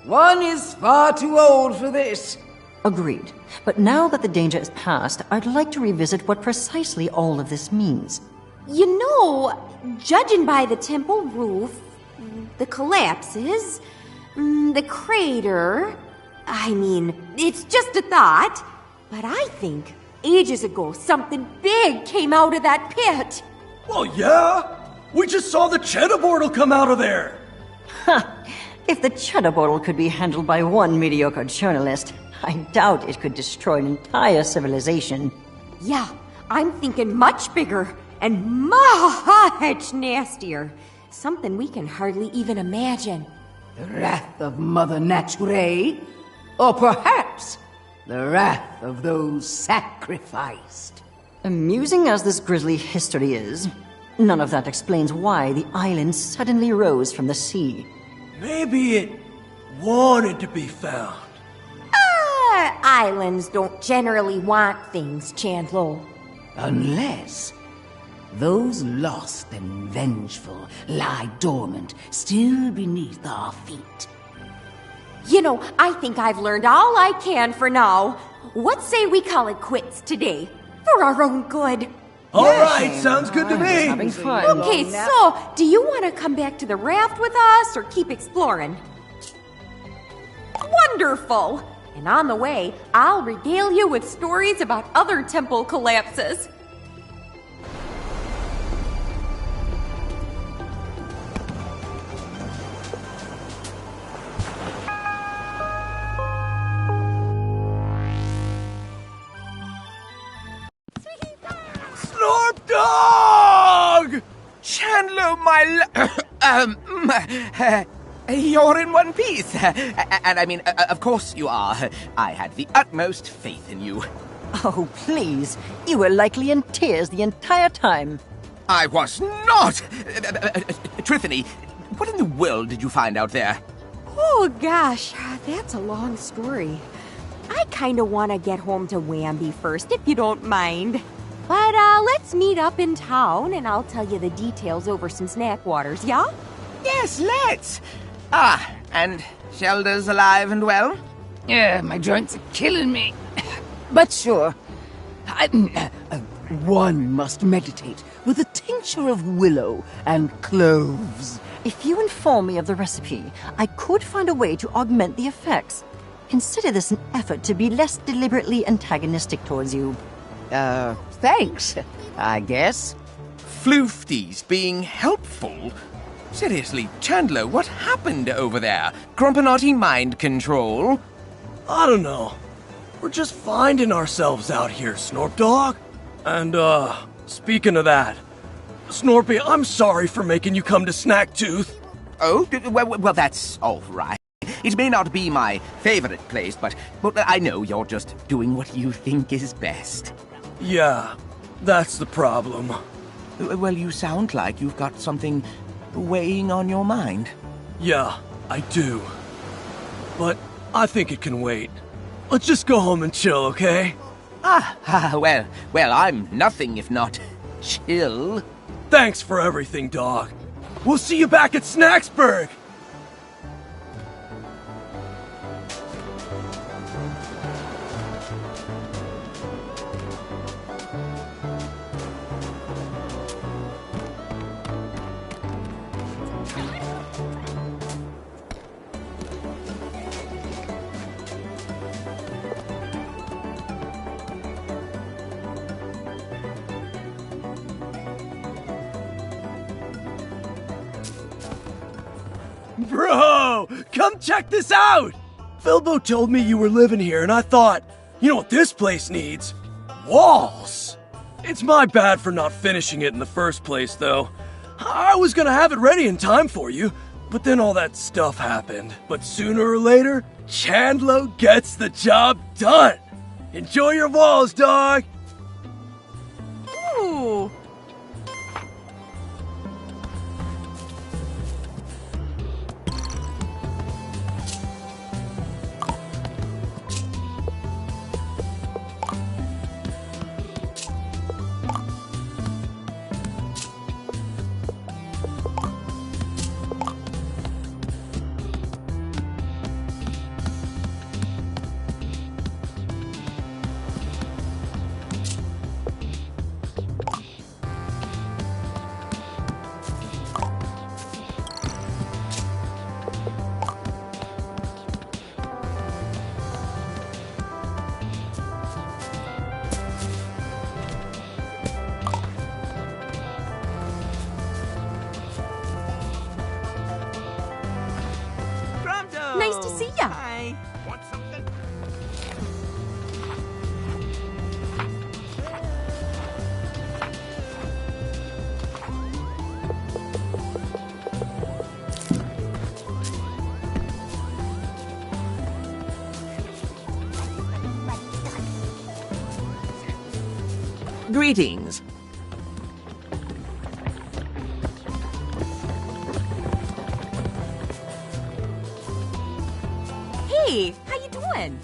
One is far too old for this. Agreed. But now that the danger is past, I'd like to revisit what precisely all of this means. You know, judging by the temple roof, the collapses, the crater, I mean, it's just a thought, but I think ages ago something big came out of that pit. Well, yeah. We just saw the cheddar portal come out of there. Ha! If the cheddar bottle could be handled by one mediocre journalist, I doubt it could destroy an entire civilization. Yeah, I'm thinking much bigger and much nastier. Something we can hardly even imagine. The wrath of Mother Nature? Or perhaps the wrath of those sacrificed? Amusing as this grisly history is, none of that explains why the island suddenly rose from the sea. Maybe it wanted to be found. Islands don't generally want things, Chandlo. Unless those lost and vengeful lie dormant still beneath our feet. You know, I think I've learned all I can for now. What say we call it quits today? For our own good. All right, sounds good to me. Having fun. Okay, so, do you want to come back to the raft with us or keep exploring? Wonderful! And on the way, I'll regale you with stories about other temple collapses. Snorp Dog! Chandler, you're in one piece. And I mean, of course you are. I had the utmost faith in you. Oh, please. You were likely in tears the entire time. I was not! Trithany, what in the world did you find out there? Oh gosh, that's a long story. I kinda wanna get home to Wamby first, if you don't mind. But let's meet up in town and I'll tell you the details over some snack waters, yeah? Yes, let's. And Shelda's alive and well? Yeah, my joints are killing me. But sure, one must meditate with a tincture of willow and cloves. If you inform me of the recipe, I could find a way to augment the effects. Consider this an effort to be less deliberately antagonistic towards you. Thanks, I guess. Floofties being helpful? Seriously, Chandler, what happened over there? Grumpinati mind control? I don't know. We're just finding ourselves out here, Snorp Dog. And, speaking of that, Snorpy, I'm sorry for making you come to Snacktooth. Oh, well, that's all right. It may not be my favorite place, but I know you're just doing what you think is best. Yeah, that's the problem. Well, you sound like you've got something weighing on your mind. Yeah, I do. But I think it can wait. Let's just go home and chill, okay? Well, I'm nothing if not chill. Thanks for everything, dog. We'll see you back at Snacksburg! Bro, come check this out! Filbo told me you were living here, and I thought, you know what this place needs? Walls! It's my bad for not finishing it in the first place, though. I was gonna have it ready in time for you, but then all that stuff happened. But sooner or later, Chandlo gets the job done! Enjoy your walls, dog! Ooh. Nice to see ya. Hi. Want something? Greetings. Hey, how you doing?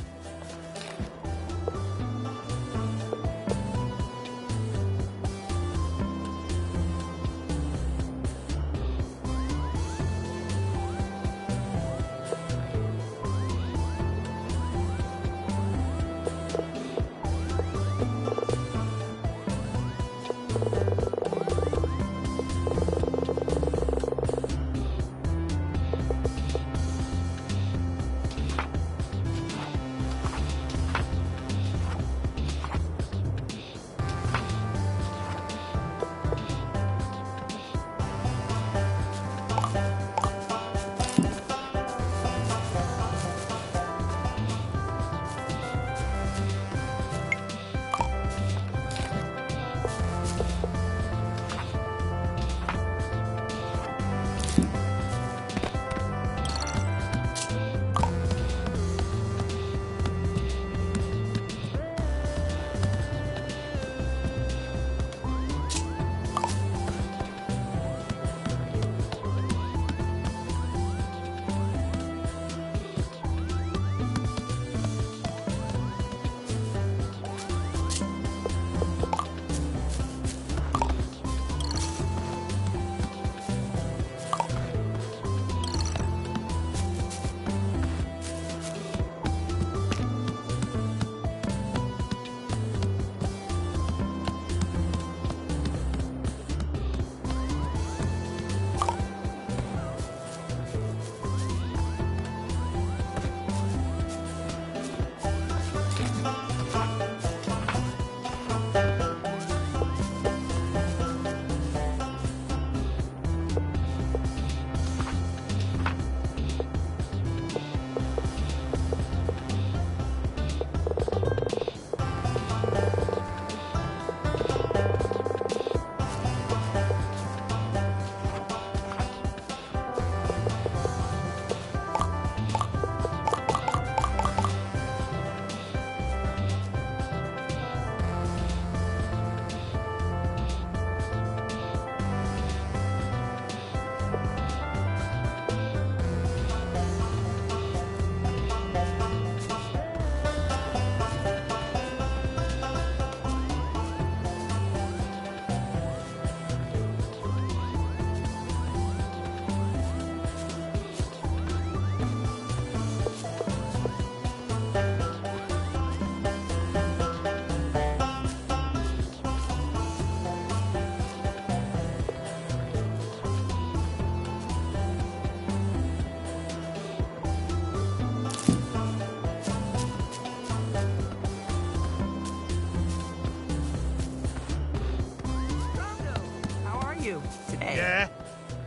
Today. Yeah?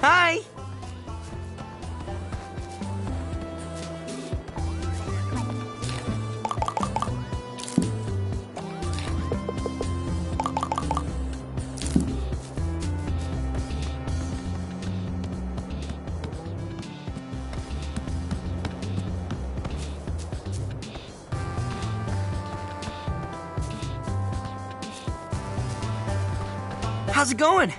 Hi! How's it going?